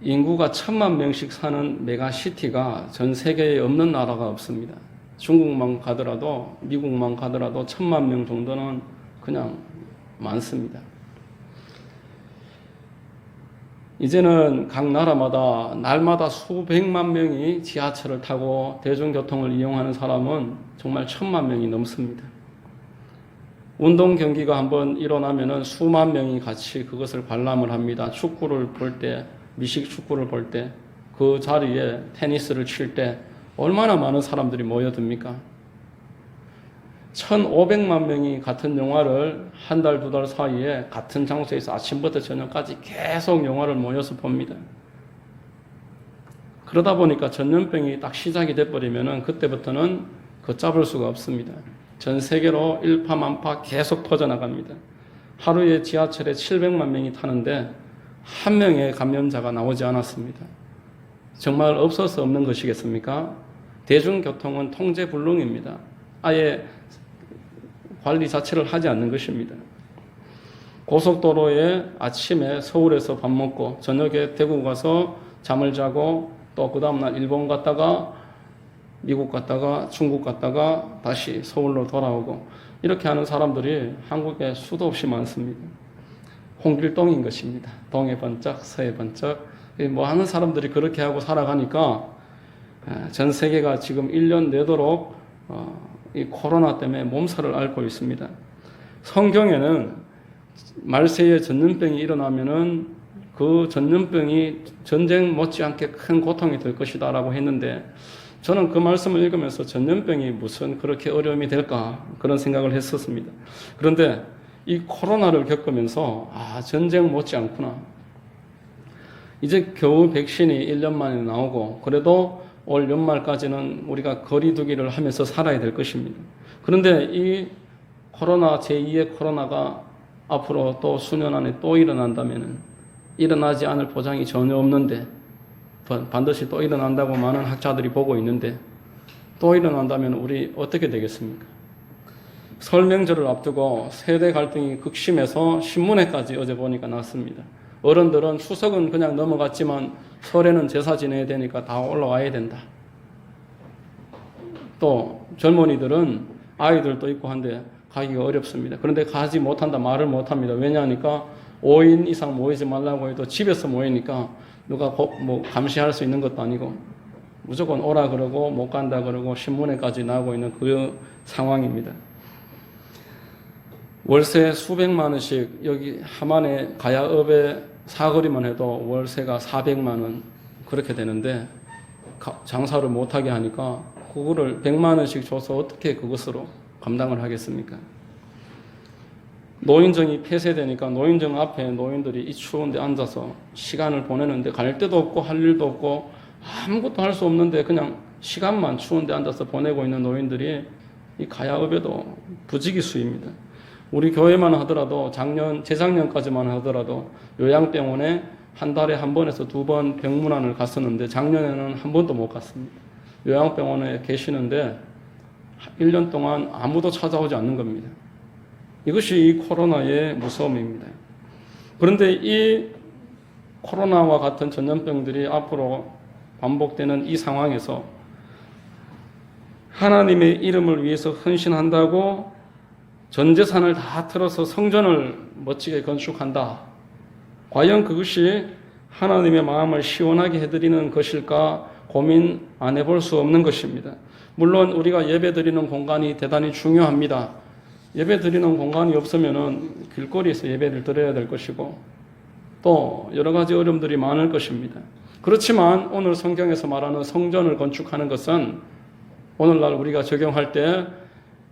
인구가 1000만 명씩 사는 메가시티가 전 세계에 없는 나라가 없습니다. 중국만 가더라도 미국만 가더라도 1000만 명 정도는 그냥 많습니다. 이제는 각 나라마다 날마다 수백만 명이 지하철을 타고 대중교통을 이용하는 사람은 정말 1000만 명이 넘습니다. 운동 경기가 한번 일어나면은 수만 명이 같이 그것을 관람을 합니다. 축구를 볼 때, 미식 축구를 볼 때, 그 자리에 테니스를 칠 때 얼마나 많은 사람들이 모여듭니까? 1500만 명이 같은 영화를 한 달, 두 달 사이에 같은 장소에서 아침부터 저녁까지 계속 영화를 모여서 봅니다. 그러다 보니까 전염병이 딱 시작이 돼버리면은 그때부터는 걷잡을 수가 없습니다. 전 세계로 일파만파 계속 퍼져나갑니다. 하루에 지하철에 700만 명이 타는데 한 명의 감염자가 나오지 않았습니다. 정말 없어서 없는 것이겠습니까? 대중교통은 통제불능입니다. 아예 관리 자체를 하지 않는 것입니다. 고속도로에 아침에 서울에서 밥 먹고 저녁에 대구 가서 잠을 자고 또 그 다음날 일본 갔다가 미국 갔다가 중국 갔다가 다시 서울로 돌아오고 이렇게 하는 사람들이 한국에 수도 없이 많습니다. 홍길동인 것입니다. 동해 번쩍 서해 번쩍 뭐 하는 사람들이 그렇게 하고 살아가니까 전 세계가 지금 1년 내도록 이 코로나 때문에 몸살을 앓고 있습니다. 성경에는 말세에 전염병이 일어나면은 그 전염병이 전쟁 못지않게 큰 고통이 될 것이다 라고 했는데 저는 그 말씀을 읽으면서 전염병이 무슨 그렇게 어려움이 될까 그런 생각을 했었습니다. 그런데 이 코로나를 겪으면서 전쟁 못지않구나. 이제 겨우 백신이 1년 만에 나오고 그래도 올 연말까지는 우리가 거리두기를 하면서 살아야 될 것입니다. 그런데 이 코로나 제2의 코로나가 앞으로 또 수년 안에 또 일어난다면 일어나지 않을 보장이 전혀 없는데 반드시 또 일어난다고 많은 학자들이 보고 있는데 또 일어난다면 우리 어떻게 되겠습니까? 설 명절을 앞두고 세대 갈등이 극심해서 신문에까지 어제 보니까 났습니다. 어른들은 추석은 그냥 넘어갔지만 설에는 제사 지내야 되니까 다 올라와야 된다. 또 젊은이들은 아이들도 있고 한데 가기가 어렵습니다. 그런데 가지 못한다 말을 못합니다. 왜냐하니까 5인 이상 모이지 말라고 해도 집에서 모이니까 누가 뭐 감시할 수 있는 것도 아니고 무조건 오라 그러고 못 간다 그러고 신문에까지 나오고 있는 그 상황입니다. 월세 수백만 원씩 여기 하만의 가야읍의 사거리만 해도 월세가 400만 원 그렇게 되는데 장사를 못하게 하니까 그거를 100만 원씩 줘서 어떻게 그것으로 감당을 하겠습니까? 노인정이 폐쇄되니까 노인정 앞에 노인들이 이 추운데 앉아서 시간을 보내는데 갈 데도 없고 할 일도 없고 아무것도 할 수 없는데 그냥 시간만 추운데 앉아서 보내고 있는 노인들이 이 가야읍에도 부지기수입니다. 우리 교회만 하더라도 재작년까지만 하더라도 요양병원에 한 달에 한 번에서 2번 병문안을 갔었는데 작년에는 한 번도 못 갔습니다. 요양병원에 계시는데 1년 동안 아무도 찾아오지 않는 겁니다. 이것이 이 코로나의 무서움입니다. 그런데 이 코로나와 같은 전염병들이 앞으로 반복되는 이 상황에서 하나님의 이름을 위해서 헌신한다고 전 재산을 다 틀어서 성전을 멋지게 건축한다. 과연 그것이 하나님의 마음을 시원하게 해드리는 것일까 고민 안 해볼 수 없는 것입니다. 물론 우리가 예배 드리는 공간이 대단히 중요합니다. 예배 드리는 공간이 없으면 길거리에서 예배를 드려야 될 것이고 또 여러 가지 어려움들이 많을 것입니다. 그렇지만 오늘 성경에서 말하는 성전을 건축하는 것은 오늘날 우리가 적용할 때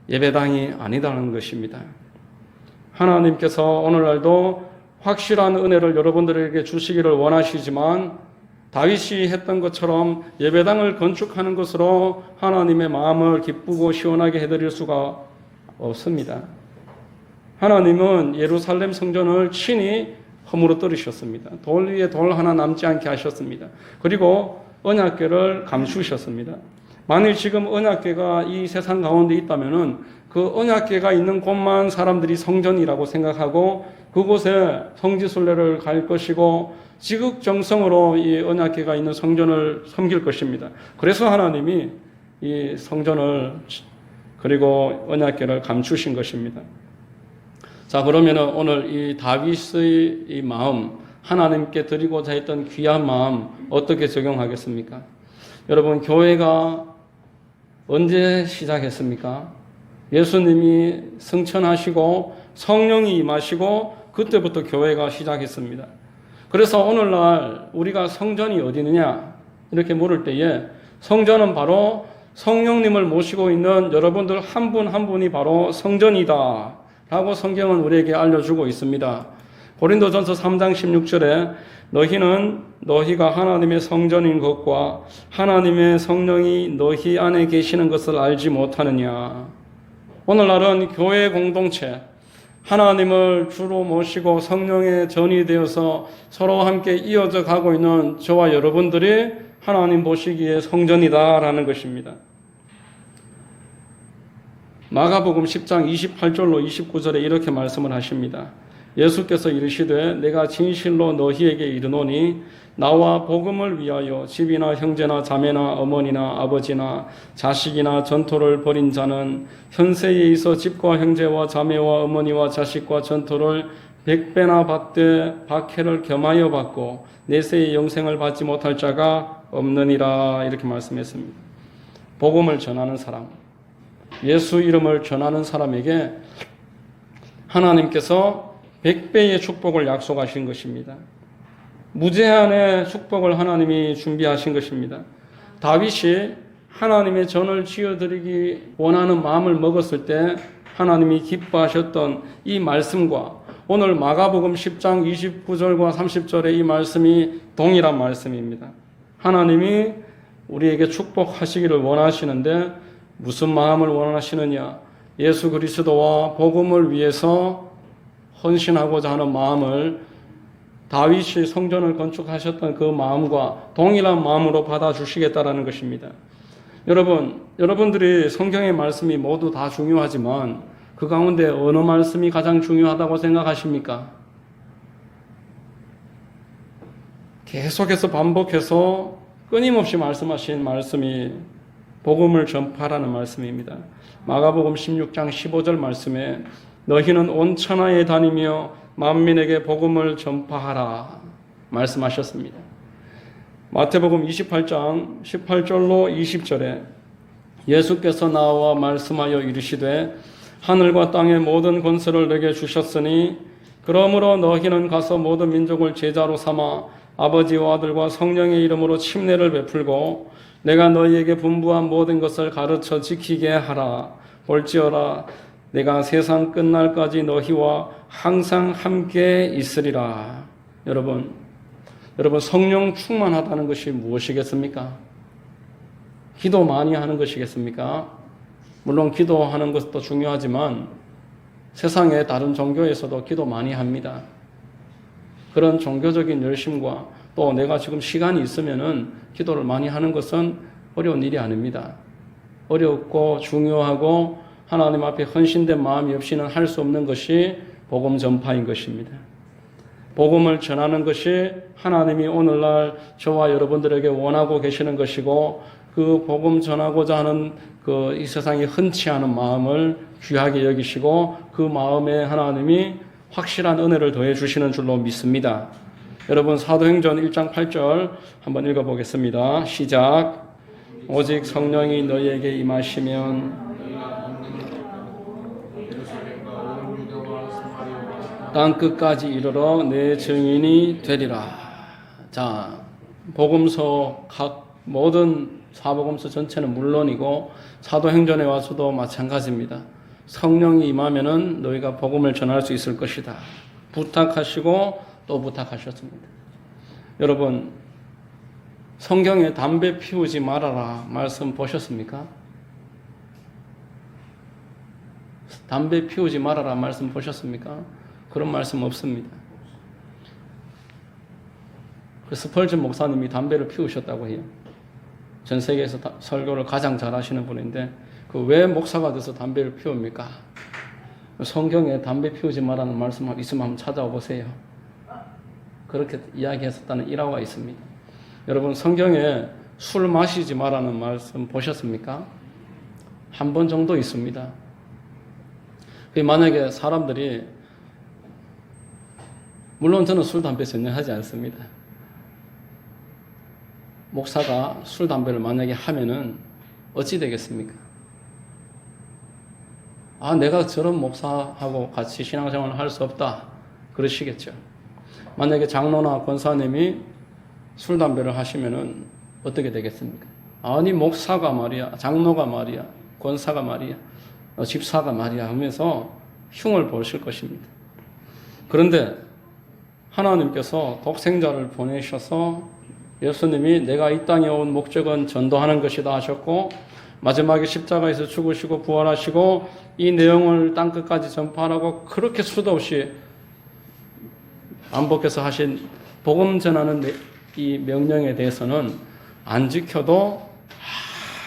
예배당이 아니다는 것입니다. 하나님께서 오늘날도 확실한 은혜를 여러분들에게 주시기를 원하시지만 다윗이 했던 것처럼 예배당을 건축하는 것으로 하나님의 마음을 기쁘고 시원하게 해드릴 수가 없습니다. 하나님은 예루살렘 성전을 친히 허물어뜨리셨습니다. 돌 위에 돌 하나 남지 않게 하셨습니다. 그리고 언약궤를 감추셨습니다. 만일 지금 언약궤가 이 세상 가운데 있다면은 그 언약궤가 있는 곳만 사람들이 성전이라고 생각하고 그곳에 성지순례를 갈 것이고 지극정성으로 이 언약궤가 있는 성전을 섬길 것입니다. 그래서 하나님이 이 성전을 그리고 언약궤를 감추신 것입니다. 자, 그러면은 오늘 이 다윗의 이 마음, 하나님께 드리고자 했던 귀한 마음 어떻게 적용하겠습니까? 여러분, 교회가 언제 시작했습니까? 예수님이 승천하시고 성령이 임하시고 그때부터 교회가 시작했습니다. 그래서 오늘날 우리가 성전이 어디느냐 이렇게 물을 때에 성전은 바로 성령님을 모시고 있는 여러분들 한 분 한 분이 바로 성전이다 라고 성경은 우리에게 알려주고 있습니다. 고린도전서 3장 16절에 너희가 하나님의 성전인 것과 하나님의 성령이 너희 안에 계시는 것을 알지 못하느냐. 오늘날은 교회 공동체, 하나님을 주로 모시고 성령의 전이 되어서 서로 함께 이어져 가고 있는 저와 여러분들이 하나님 보시기에 성전이다라는 것입니다. 마가복음 10장 28절로 29절에 이렇게 말씀을 하십니다. 예수께서 이르시되 내가 진실로 너희에게 이르노니 나와 복음을 위하여 집이나 형제나 자매나 어머니나 아버지나 자식이나 전토를 벌인 자는 현세에 있어 집과 형제와 자매와 어머니와 자식과 전토를 100배나 받되 박해를 겸하여 받고 내세의 영생을 받지 못할 자가 없느니라 이렇게 말씀했습니다. 복음을 전하는 사람, 예수 이름을 전하는 사람에게 하나님께서 100배의 축복을 약속하신 것입니다. 무제한의 축복을 하나님이 준비하신 것입니다. 다윗이 하나님의 전을 지어드리기 원하는 마음을 먹었을 때 하나님이 기뻐하셨던 이 말씀과 오늘 마가복음 10장 29절과 30절의 이 말씀이 동일한 말씀입니다. 하나님이 우리에게 축복하시기를 원하시는데 무슨 마음을 원하시느냐? 예수 그리스도와 복음을 위해서 헌신하고자 하는 마음을 다윗이 성전을 건축하셨던 그 마음과 동일한 마음으로 받아주시겠다라는 것입니다. 여러분들이 성경의 말씀이 모두 다 중요하지만 그 가운데 어느 말씀이 가장 중요하다고 생각하십니까? 계속해서 반복해서 끊임없이 말씀하신 말씀이 복음을 전파라는 말씀입니다. 마가복음 16장 15절 말씀에 너희는 온 천하에 다니며 만민에게 복음을 전파하라 말씀하셨습니다. 마태복음 28장 18절로 20절에 예수께서 나와 말씀하여 이르시되 하늘과 땅의 모든 권세를 내게 주셨으니 그러므로 너희는 가서 모든 민족을 제자로 삼아 아버지와 아들과 성령의 이름으로 침례를 베풀고 내가 너희에게 분부한 모든 것을 가르쳐 지키게 하라. 볼지어라 내가 세상 끝날까지 너희와 항상 함께 있으리라. 여러분 성령 충만하다는 것이 무엇이겠습니까? 기도 많이 하는 것이겠습니까? 물론 기도하는 것도 중요하지만 세상의 다른 종교에서도 기도 많이 합니다. 그런 종교적인 열심과 또 내가 지금 시간이 있으면은 기도를 많이 하는 것은 어려운 일이 아닙니다. 어렵고 중요하고 하나님 앞에 헌신된 마음이 없이는 할 수 없는 것이 복음 전파인 것입니다. 복음을 전하는 것이 하나님이 오늘날 저와 여러분들에게 원하고 계시는 것이고 그 복음 전하고자 하는 이 세상에 흔치 않은 마음을 귀하게 여기시고 그 마음에 하나님이 확실한 은혜를 더해 주시는 줄로 믿습니다. 여러분 사도행전 1장 8절 한번 읽어보겠습니다. 시작. 오직 성령이 너희에게 임하시면 땅 끝까지 이르러 내 증인이 되리라. 자, 복음서 각 모든 사복음서 전체는 물론이고 사도행전에 와서도 마찬가지입니다. 성령이 임하면은 너희가 복음을 전할 수 있을 것이다. 부탁하시고 또 부탁하셨습니다. 여러분 성경에 담배 피우지 말아라 말씀 보셨습니까? 담배 피우지 말아라 말씀 보셨습니까? 그런 말씀 없습니다. 스펄전 목사님이 담배를 피우셨다고 해요. 전 세계에서 설교를 가장 잘하시는 분인데 왜 목사가 돼서 담배를 피웁니까? 성경에 담배 피우지 말라는 말씀 있으면 한번 찾아보세요. 그렇게 이야기했었다는 일화가 있습니다. 여러분 성경에 술 마시지 말라는 말씀 보셨습니까? 한 번 정도 있습니다. 만약에 사람들이 물론 저는 술, 담배 전혀 하지 않습니다. 목사가 술, 담배를 만약에 하면은 어찌 되겠습니까? 내가 저런 목사하고 같이 신앙생활을 할 수 없다. 그러시겠죠. 만약에 장로나 권사님이 술, 담배를 하시면은 어떻게 되겠습니까? 아니, 목사가 말이야, 장로가 말이야, 권사가 말이야, 집사가 말이야 하면서 흉을 보실 것입니다. 그런데 하나님께서 독생자를 보내셔서 예수님이 내가 이 땅에 온 목적은 전도하는 것이다 하셨고 마지막에 십자가에서 죽으시고 부활하시고 이 내용을 땅끝까지 전파하라고 그렇게 수도 없이 반복해서 하신 복음 전하는 이 명령에 대해서는 안 지켜도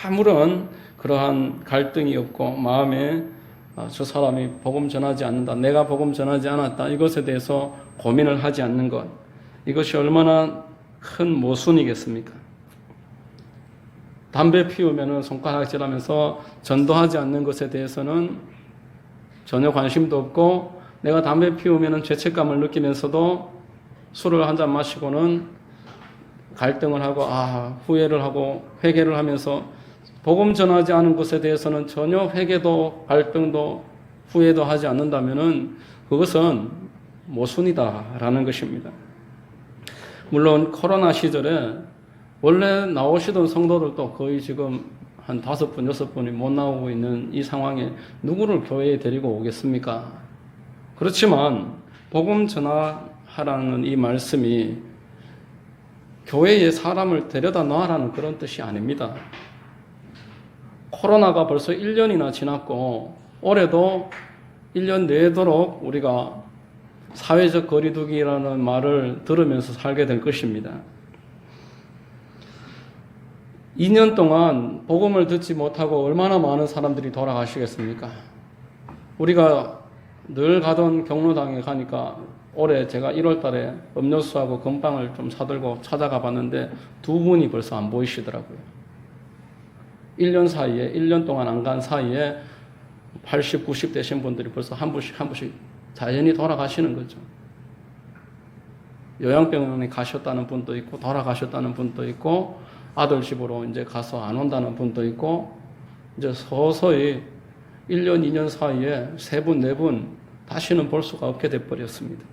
아무런 그러한 갈등이 없고 마음에 저 사람이 복음 전하지 않는다, 내가 복음 전하지 않았다, 이것에 대해서 고민을 하지 않는 것, 이것이 얼마나 큰 모순이겠습니까? 담배 피우면 손가락질하면서 전도하지 않는 것에 대해서는 전혀 관심도 없고 내가 담배 피우면 죄책감을 느끼면서도 술을 한 잔 마시고는 갈등을 하고 후회를 하고 회개를 하면서 복음 전하지 않은 것에 대해서는 전혀 회개도 갈등도 후회도 하지 않는다면은 그것은 모순이다라는 것입니다. 물론 코로나 시절에 원래 나오시던 성도들도 거의 지금 한 5분, 6분이 못 나오고 있는 이 상황에 누구를 교회에 데리고 오겠습니까? 그렇지만 복음 전하라는 이 말씀이 교회에 사람을 데려다 놔라는 그런 뜻이 아닙니다. 코로나가 벌써 1년이나 지났고 올해도 1년 내도록 우리가 사회적 거리두기라는 말을 들으면서 살게 될 것입니다. 2년 동안 복음을 듣지 못하고 얼마나 많은 사람들이 돌아가시겠습니까? 우리가 늘 가던 경로당에 가니까 올해 제가 1월 달에 음료수하고 건빵을 좀 사들고 찾아가 봤는데 2분이 벌써 안 보이시더라고요. 1년 동안 안 간 사이에 80, 90 되신 분들이 벌써 한 분씩 자연히 돌아가시는 거죠. 요양병원에 가셨다는 분도 있고 돌아가셨다는 분도 있고 아들 집으로 이제 가서 안 온다는 분도 있고 이제 서서히 1년, 2년 사이에 3분, 4분 다시는 볼 수가 없게 돼버렸습니다.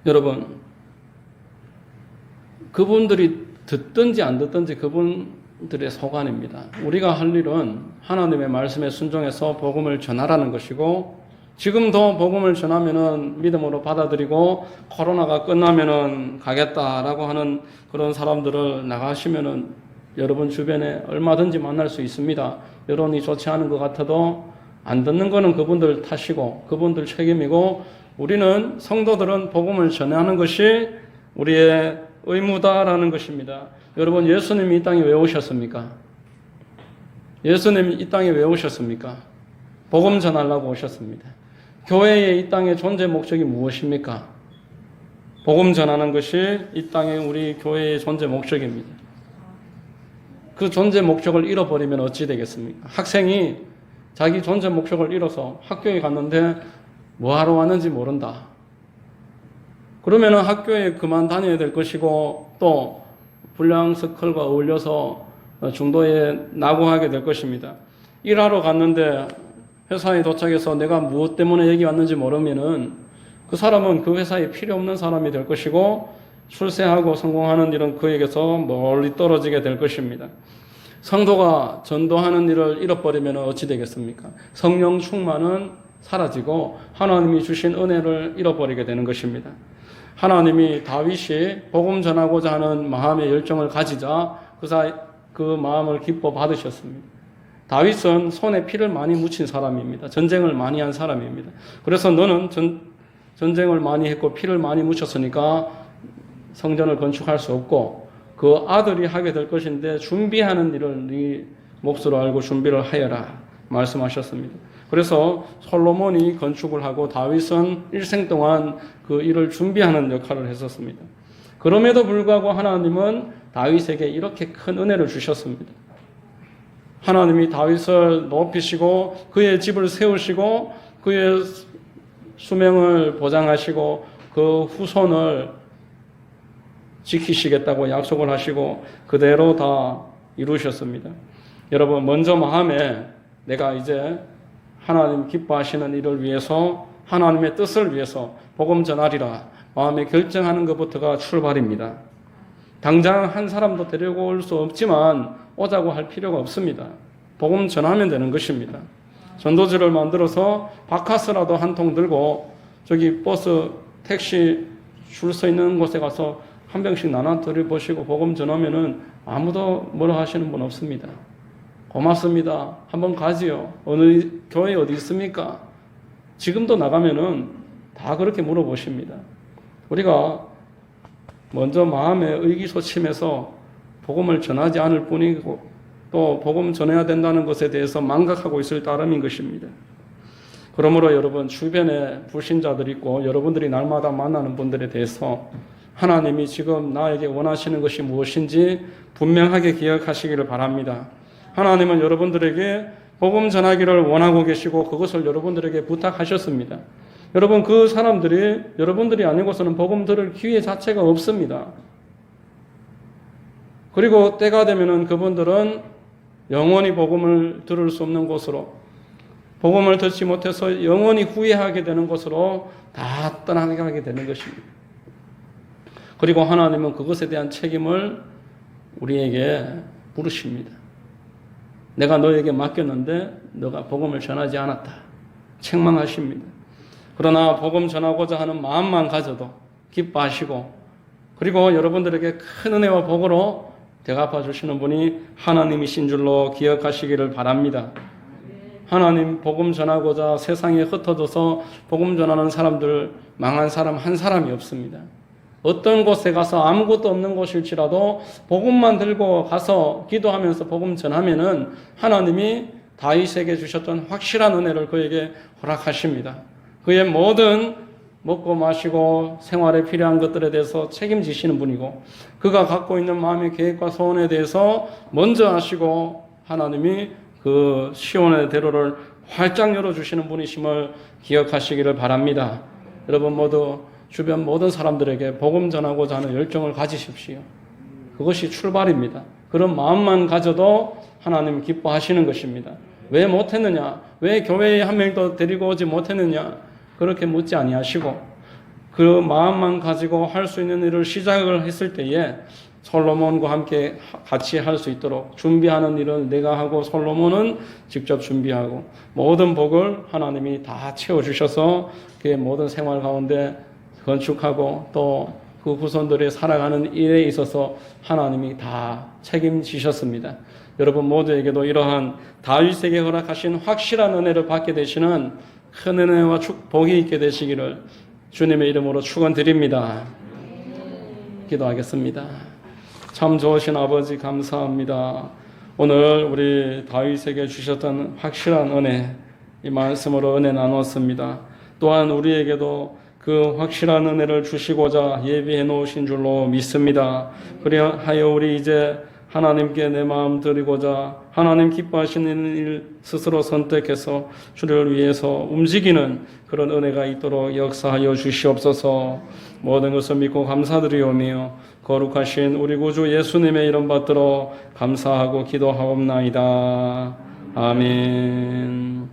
여러분, 그분들이 듣든지 안 듣든지 그분들의 소관입니다. 우리가 할 일은 하나님의 말씀에 순종해서 복음을 전하라는 것이고, 지금도 복음을 전하면은 믿음으로 받아들이고 코로나가 끝나면은 가겠다라고 하는 그런 사람들을 나가시면은 여러분 주변에 얼마든지 만날 수 있습니다. 여론이 좋지 않은 것 같아도 안 듣는 거는 그분들 탓이고 그분들 책임이고, 우리는 성도들은 복음을 전하는 것이 우리의 의무다라는 것입니다. 여러분, 예수님이 이 땅에 왜 오셨습니까? 예수님이 이 땅에 왜 오셨습니까? 복음 전하려고 오셨습니다. 교회의 이 땅의 존재 목적이 무엇입니까? 복음 전하는 것이 이 땅의 우리 교회의 존재 목적입니다. 그 존재 목적을 잃어버리면 어찌 되겠습니까? 학생이 자기 존재 목적을 잃어서 학교에 갔는데 뭐하러 왔는지 모른다. 그러면 학교에 그만 다녀야 될 것이고, 또 불량서클과 어울려서 중도에 낙오하게 될 것입니다. 일하러 갔는데 회사에 도착해서 내가 무엇 때문에 여기 왔는지 모르면은 그 사람은 그 회사에 필요 없는 사람이 될 것이고, 출세하고 성공하는 일은 그에게서 멀리 떨어지게 될 것입니다. 성도가 전도하는 일을 잃어버리면 어찌 되겠습니까? 성령 충만은 사라지고 하나님이 주신 은혜를 잃어버리게 되는 것입니다. 하나님이 다윗이 복음 전하고자 하는 마음의 열정을 가지자 그 마음을 기뻐 받으셨습니다. 다윗은 손에 피를 많이 묻힌 사람입니다. 전쟁을 많이 한 사람입니다. 그래서 너는 전쟁을 많이 했고 피를 많이 묻혔으니까 성전을 건축할 수 없고 그 아들이 하게 될 것인데 준비하는 일을 네 몫으로 알고 준비를 하여라 말씀하셨습니다. 그래서 솔로몬이 건축을 하고 다윗은 일생 동안 그 일을 준비하는 역할을 했었습니다. 그럼에도 불구하고 하나님은 다윗에게 이렇게 큰 은혜를 주셨습니다. 하나님이 다윗을 높이시고 그의 집을 세우시고 그의 수명을 보장하시고 그 후손을 지키시겠다고 약속을 하시고 그대로 다 이루셨습니다. 여러분, 먼저 마음에 내가 이제 하나님 기뻐하시는 일을 위해서 하나님의 뜻을 위해서 복음 전하리라 마음에 결정하는 것부터가 출발입니다. 당장 한 사람도 데리고 올 수 없지만 오자고 할 필요가 없습니다. 복음 전하면 되는 것입니다. 전도지를 만들어서 바카스라도 한 통 들고 저기 버스 택시 줄 서 있는 곳에 가서 한 병씩 나눠 드려보시고 복음 전하면은 아무도 뭐라 하시는 분 없습니다. 고맙습니다. 한번 가지요. 어느 교회 어디 있습니까? 지금도 나가면은 다 그렇게 물어보십니다. 우리가 먼저 마음에 의기소침해서 복음을 전하지 않을 뿐이고 또 복음 전해야 된다는 것에 대해서 망각하고 있을 따름인 것입니다. 그러므로 여러분, 주변에 불신자들이 있고 여러분들이 날마다 만나는 분들에 대해서 하나님이 지금 나에게 원하시는 것이 무엇인지 분명하게 기억하시기를 바랍니다. 하나님은 여러분들에게 복음 전하기를 원하고 계시고 그것을 여러분들에게 부탁하셨습니다. 여러분, 그 사람들이 여러분들이 아니고서는 복음 들을 기회 자체가 없습니다. 그리고 때가 되면은 그분들은 영원히 복음을 들을 수 없는 곳으로, 복음을 듣지 못해서 영원히 후회하게 되는 곳으로 다 떠나가게 되는 것입니다. 그리고 하나님은 그것에 대한 책임을 우리에게 물으십니다. 내가 너에게 맡겼는데 너가 복음을 전하지 않았다. 책망하십니다. 그러나 복음 전하고자 하는 마음만 가져도 기뻐하시고, 그리고 여러분들에게 큰 은혜와 복으로 대갚아 주시는 분이 하나님이신 줄로 기억하시기를 바랍니다. 하나님 복음 전하고자 세상에 흩어져서 복음 전하는 사람들, 망한 사람 한 사람이 없습니다. 어떤 곳에 가서 아무것도 없는 곳일지라도 복음만 들고 가서 기도하면서 복음 전하면은 하나님이 다윗에게 주셨던 확실한 은혜를 그에게 허락하십니다. 그의 모든 먹고 마시고 생활에 필요한 것들에 대해서 책임지시는 분이고, 그가 갖고 있는 마음의 계획과 소원에 대해서 먼저 하시고 하나님이 그 시온의 대로를 활짝 열어주시는 분이심을 기억하시기를 바랍니다. 여러분 모두 주변 모든 사람들에게 복음 전하고자 하는 열정을 가지십시오. 그것이 출발입니다. 그런 마음만 가져도 하나님 기뻐하시는 것입니다. 왜 못했느냐? 왜 교회에 한 명도 데리고 오지 못했느냐? 그렇게 묻지 아니하시고 그 마음만 가지고 할 수 있는 일을 시작을 했을 때에 솔로몬과 함께 같이 할 수 있도록 준비하는 일을 내가 하고 솔로몬은 직접 준비하고 모든 복을 하나님이 다 채워주셔서 그 모든 생활 가운데 건축하고 또 그 후손들이 살아가는 일에 있어서 하나님이 다 책임지셨습니다. 여러분 모두에게도 이러한 다윗에게 허락하신 확실한 은혜를 받게 되시는 큰 은혜와 축복이 있게 되시기를 주님의 이름으로 축원드립니다. 기도하겠습니다. 참 좋으신 아버지 감사합니다. 오늘 우리 다윗에게 주셨던 확실한 은혜, 이 말씀으로 은혜 나눴습니다. 또한 우리에게도 그 확실한 은혜를 주시고자 예비해 놓으신 줄로 믿습니다. 그리하여 우리 이제 하나님께 내 마음 드리고자 하나님 기뻐하시는 일 스스로 선택해서 주를 위해서 움직이는 그런 은혜가 있도록 역사하여 주시옵소서. 모든 것을 믿고 감사드리오며 거룩하신 우리 구주 예수님의 이름 받들어 감사하고 기도하옵나이다. 아멘.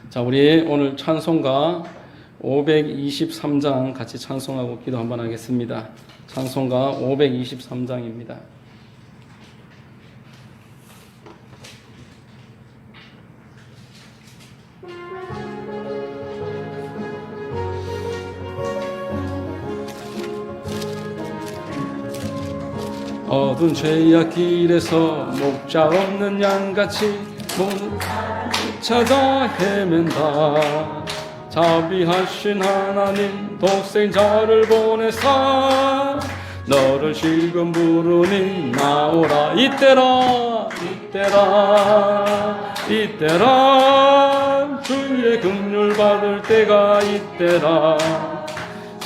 자, 우리 오늘 찬송가 523장 같이 찬송하고 기도 한번 하겠습니다. 찬송가 523장입니다. 어두운 죄악 길에서 목자 없는 양같이 못 찾아 헤맨다. 자비하신 하나님 독생자를 보내사 너를 지금 부르니 나오라. 이때라 이때라 이때라 주의 긍휼 받을 때가 이때라.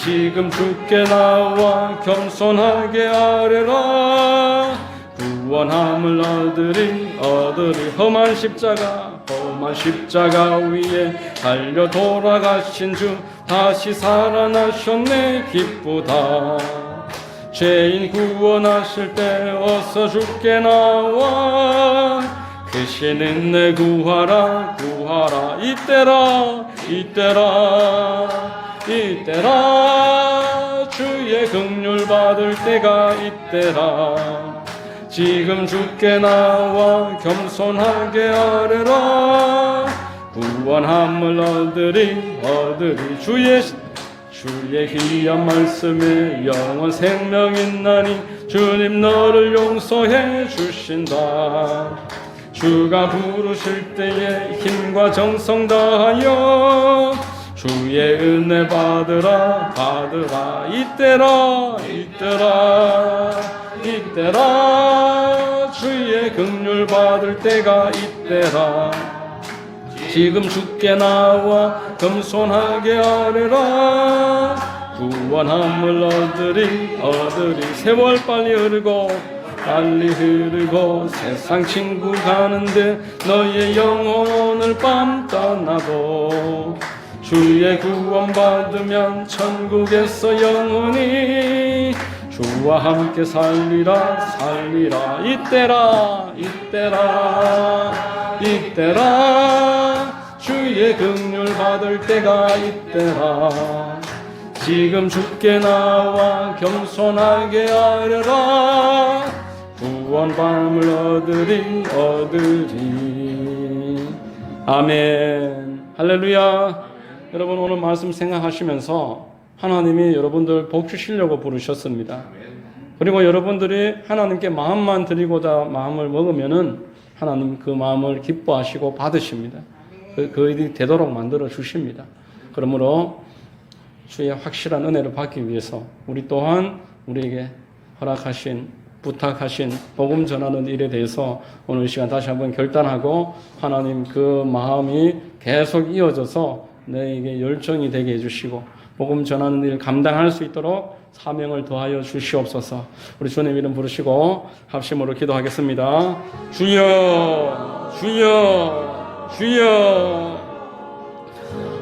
지금 주께 나와 겸손하게 아뢰라. 구원함을 얻으리 험한 십자가 위에 달려 돌아가신 주 다시 살아나셨네. 기쁘다. 죄인 구원하실 때 어서 주께 나와 크신 내 구하라 구하라. 이때라 이때라 이때라 주의 긍휼 받을 때가 이때라. 지금 주께 나와 겸손하게 아뢰라. 구원함을 얻으리 주의 귀한 말씀에 영원 생명 있나니 주님 너를 용서해 주신다. 주가 부르실 때에 힘과 정성 다하여 주의 은혜 받으라 이때라 주의 긍휼 받을 때가 이때라. 지금 주께 나와 겸손하게 아뢰라. 구원함을 얻으리 세월 빨리 흐르고 세상 친구 가는데 너의 영혼 오늘 밤 떠나도 주의 구원 받으면 천국에서 영원히 주와 함께 살리라 이때라 주의 긍휼 받을 때가 이때라. 지금 주께 나와 겸손하게 아뢰라. 구원함을 얻으리 아멘. 할렐루야. 여러분 오늘 말씀 생각하시면서 하나님이 여러분들 복 주시려고 부르셨습니다. 그리고 여러분들이 하나님께 마음만 드리고자 마음을 먹으면은 하나님 그 마음을 기뻐하시고 받으십니다. 그 일이 되도록 만들어 주십니다. 그러므로 주의 확실한 은혜를 받기 위해서 우리 또한 우리에게 허락하신 부탁하신 복음 전하는 일에 대해서 오늘 이 시간 다시 한번 결단하고 하나님 그 마음이 계속 이어져서 너에게 열정이 되게 해주시고 복음 전하는 일 감당할 수 있도록 사명을 더하여 주시옵소서. 우리 주님 이름 부르시고 합심으로 기도하겠습니다. 주여 주여 주여.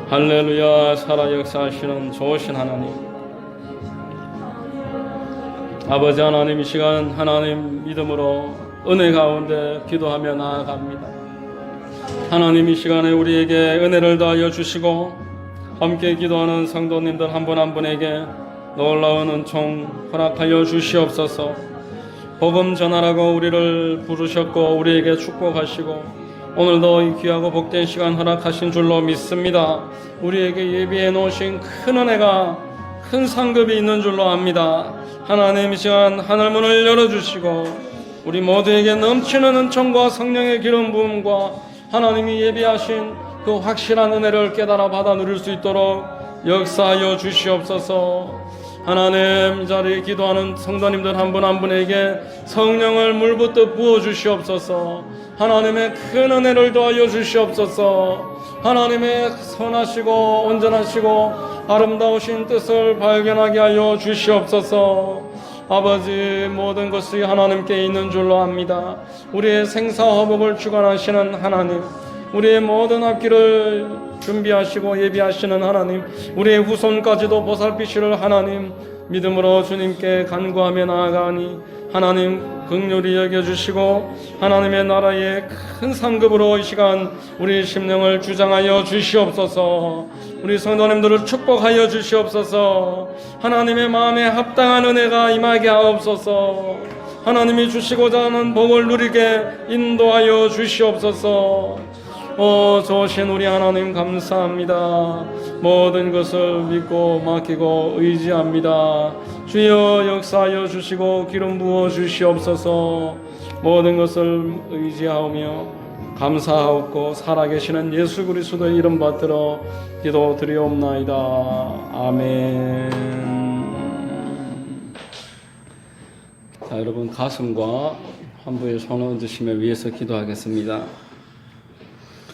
할렐루야. 살아 역사하시는 좋으신 하나님, 아버지 하나님, 이 시간 하나님 믿음으로 은혜 가운데 기도하며 나아갑니다. 하나님 이 시간에 우리에게 은혜를 더하여 주시고 함께 기도하는 성도님들 한 분 한 분에게 놀라운 은총 허락하여 주시옵소서. 복음 전하라고 우리를 부르셨고 우리에게 축복하시고 오늘도 이 귀하고 복된 시간 허락하신 줄로 믿습니다. 우리에게 예비해 놓으신 큰 은혜가 큰 상급이 있는 줄로 압니다. 하나님 이 시간 하늘문을 열어주시고 우리 모두에게 넘치는 은총과 성령의 기름 부음과 하나님이 예비하신 그 확실한 은혜를 깨달아 받아 누릴 수 있도록 역사하여 주시옵소서. 하나님 이 자리에 기도하는 성도님들 한 분 한 분에게 성령을 물붓듯 부어주시옵소서. 하나님의 큰 은혜를 더하여 주시옵소서. 하나님의 선하시고 온전하시고 아름다우신 뜻을 발견하게 하여 주시옵소서. 아버지 모든 것이 하나님께 있는 줄로 압니다. 우리의 생사화복을 주관하시는 하나님, 우리의 모든 앞길을 준비하시고 예비하시는 하나님, 우리의 후손까지도 보살피시를 하나님, 믿음으로 주님께 간구하며 나아가니 하나님 긍휼히 여겨주시고 하나님의 나라의 큰 상급으로 이 시간 우리 심령을 주장하여 주시옵소서. 우리 성도님들을 축복하여 주시옵소서. 하나님의 마음에 합당한 은혜가 임하게 하옵소서. 하나님이 주시고자 하는 복을 누리게 인도하여 주시옵소서. 좋으신 우리 하나님 감사합니다. 모든 것을 믿고 맡기고 의지합니다. 주여 역사하여 주시고 기름 부어 주시옵소서. 모든 것을 의지하오며 감사하옵고 살아계시는 예수 그리스도의 이름 받들어 기도 드리옵나이다. 아멘. 자, 여러분 가슴과 환부의 손을 얹으시며 위에서 기도하겠습니다.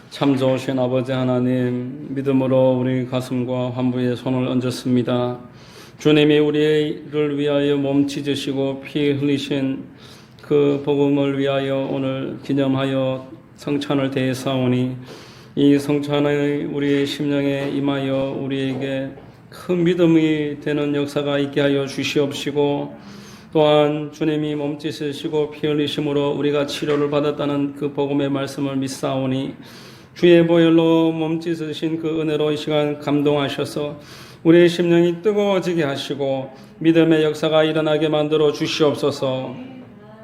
참 좋으신 아버지 하나님, 믿음으로 우리 가슴과 환부에 손을 얹었습니다. 주님이 우리를 위하여 몸 찢으시고 피 흘리신 그 복음을 위하여 오늘 기념하여 성찬을 대사오니 이 성찬의 우리의 심령에 임하여 우리에게 큰 믿음이 되는 역사가 있게 하여 주시옵시고 또한 주님이 몸 찢으시고 피 흘리심으로 우리가 치료를 받았다는 그 복음의 말씀을 믿사오니 주의 보혈로 몸짓으신 그 은혜로 이 시간 감동하셔서 우리의 심령이 뜨거워지게 하시고 믿음의 역사가 일어나게 만들어 주시옵소서.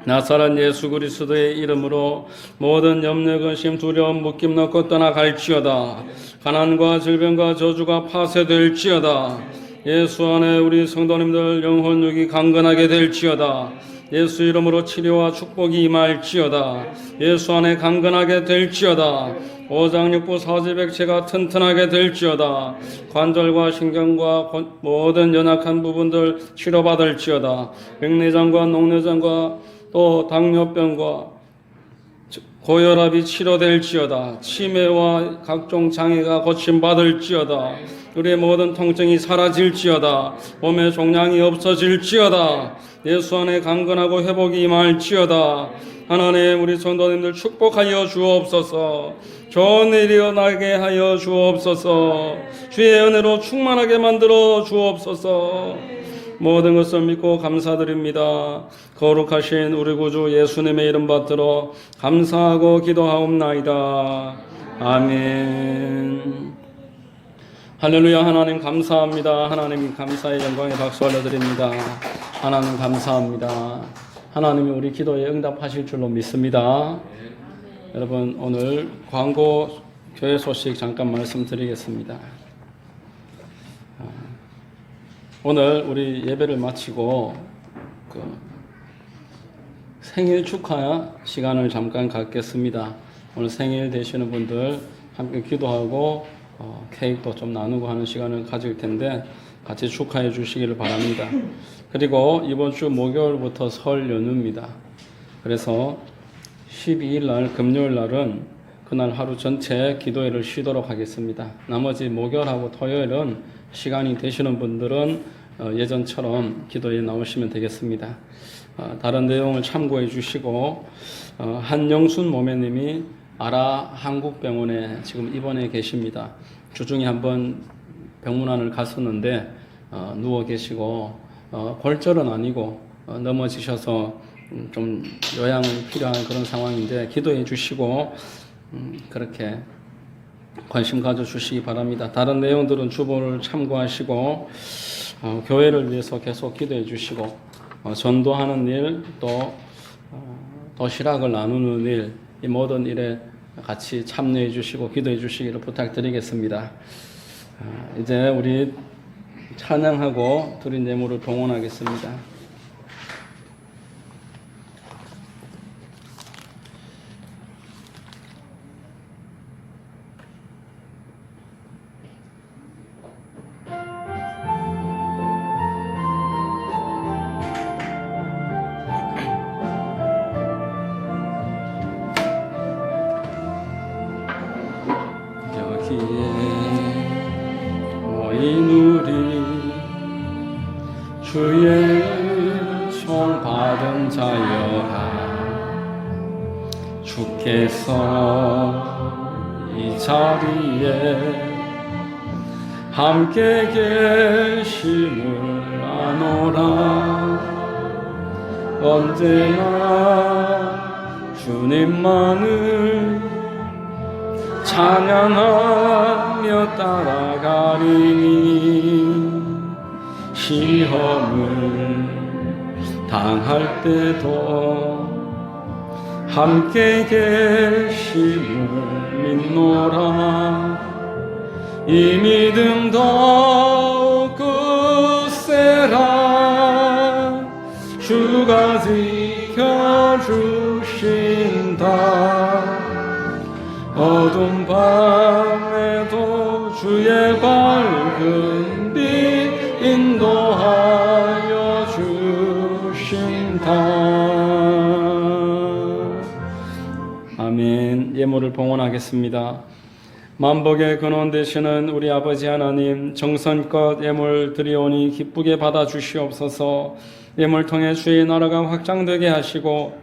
나사렛 예수 그리스도의 이름으로 모든 염려, 근심, 두려움, 묶임 넣고 떠나갈지어다. 가난과 질병과 저주가 파쇄될지어다. 예수 안에 우리 성도님들 영혼육이 강건하게 될지어다. 예수 이름으로 치료와 축복이 임할지어다. 예수 안에 강건하게 될지어다. 오장육부 사지백체가 튼튼하게 될지어다. 관절과 신경과 모든 연약한 부분들 치료받을지어다. 백내장과 녹내장과 또 당뇨병과 고혈압이 치료될지어다. 치매와 각종 장애가 고침받을지어다. 우리의 모든 통증이 사라질지어다. 몸의 종양이 없어질지어다. 예수 안에 강건하고 회복이 임할지어다. 하나님 우리 성도님들 축복하여 주옵소서. 좋은 일이 일어나게 하여 주옵소서. 주의 은혜로 충만하게 만들어 주옵소서. 모든 것을 믿고 감사드립니다. 거룩하신 우리 구주 예수님의 이름 받들어 감사하고 기도하옵나이다. 아멘. 할렐루야. 하나님 감사합니다. 하나님 감사의 영광에 박수 올려드립니다. 하나님 감사합니다. 하나님이 우리 기도에 응답하실 줄로 믿습니다. 여러분 오늘 광고 교회 소식 잠깐 말씀드리겠습니다. 오늘 우리 예배를 마치고 생일 축하 시간을 잠깐 갖겠습니다. 오늘 생일 되시는 분들 함께 기도하고 케이크도 좀 나누고 하는 시간을 가질 텐데 같이 축하해 주시기를 바랍니다. 그리고 이번 주 목요일부터 설 연휴입니다. 그래서 12일 날 금요일 날은 그날 하루 전체 기도회를 쉬도록 하겠습니다. 나머지 목요일하고 토요일은 시간이 되시는 분들은 예전처럼 기도에 나오시면 되겠습니다. 다른 내용을 참고해 주시고 한영순 모매님이 아라 한국병원에 지금 입원해 계십니다. 주중에 한번 병문안을 갔었는데 누워 계시고 골절은 아니고 넘어지셔서 좀 요양이 필요한 그런 상황인데 기도해 주시고 그렇게 관심 가져주시기 바랍니다. 다른 내용들은 주보를 참고하시고 교회를 위해서 계속 기도해 주시고 전도하는 일, 또 도시락을 나누는 일, 이 모든 일에 같이 참여해 주시고 기도해 주시기를 부탁드리겠습니다. 이제 우리 찬양하고 드린 예물을 봉헌하겠습니다. 모인 우리 주의 총 받은 자여라. 주께서 이 자리에 함께 계심을 아노라. 언제나 주님만을 찬양하며 따라가리니 시험을 당할 때도 함께 계심을 믿노라. 이 믿음 더욱 굳세라. 주가 지켜주신다. 어두운 밤에도 주의 밝은 빛 인도하여 주신다. 아멘. 예물을 봉헌하겠습니다. 만복의 근원 되시는 우리 아버지 하나님, 정성껏 예물 드리오니 기쁘게 받아 주시옵소서. 예물 통해 주의 나라가 확장되게 하시고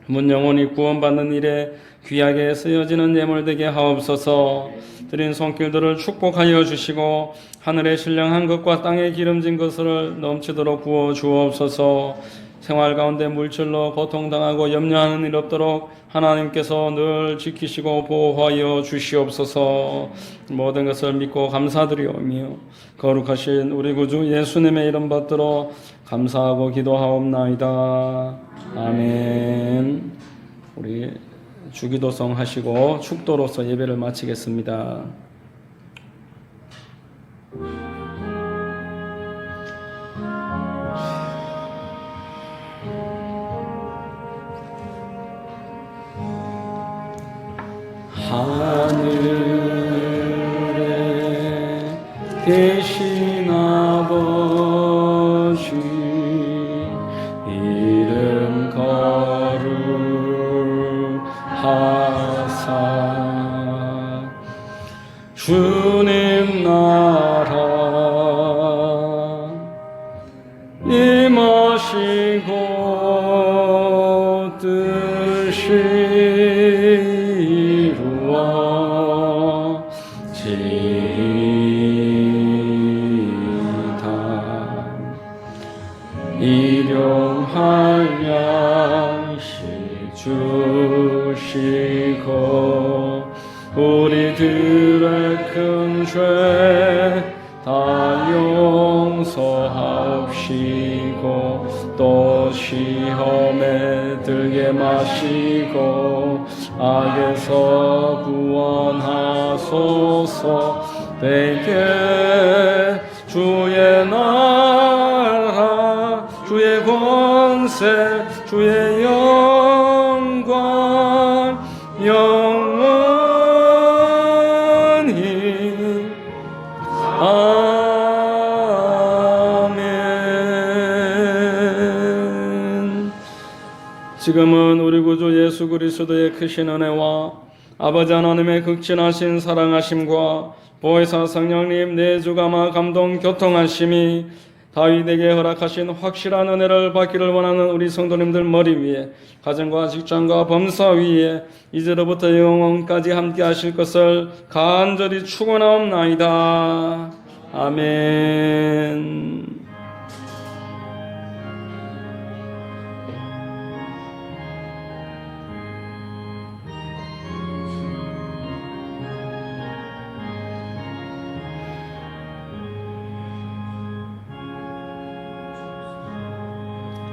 문 영혼이 구원받는 일에 귀하게 쓰여지는 예물 되게 하옵소서. 드린 손길들을 축복하여 주시고 하늘에 신령한 것과 땅에 기름진 것을 넘치도록 부어 주옵소서. 생활 가운데 물질로 고통당하고 염려하는 일 없도록 하나님께서 늘 지키시고 보호하여 주시옵소서. 모든 것을 믿고 감사드리오며 거룩하신 우리 구주 예수님의 이름 받들어 감사하고 기도하옵나이다. 아멘. 우리 주기도성 하시고 축도로서 예배를 마치겠습니다. 하늘에 계신 아버지 이름 거룩하사 주님 나라 임하시고 뜻이 일용할 양식 주시고 우리들의 큰 죄 다 용서하옵시고 또 시험에 들게 마시고 악에서 구원하소서. 내게 주의 나라 주의 권세 주의 영광 영원히 아멘. 지금은 우리 구주 예수 그리스도의 크신 은혜와 아버지 하나님의 극진하신 사랑하심과 보혜사 성령님 내주감화 감동 교통하심이 다윗에게 허락하신 확실한 은혜를 받기를 원하는 우리 성도님들 머리 위에, 가정과 직장과 범사 위에 이제로부터 영원까지 함께 하실 것을 간절히 축원하옵나이다. 아멘.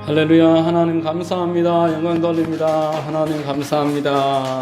할렐루야. 하나님 감사합니다. 영광 돌립니다. 하나님 감사합니다.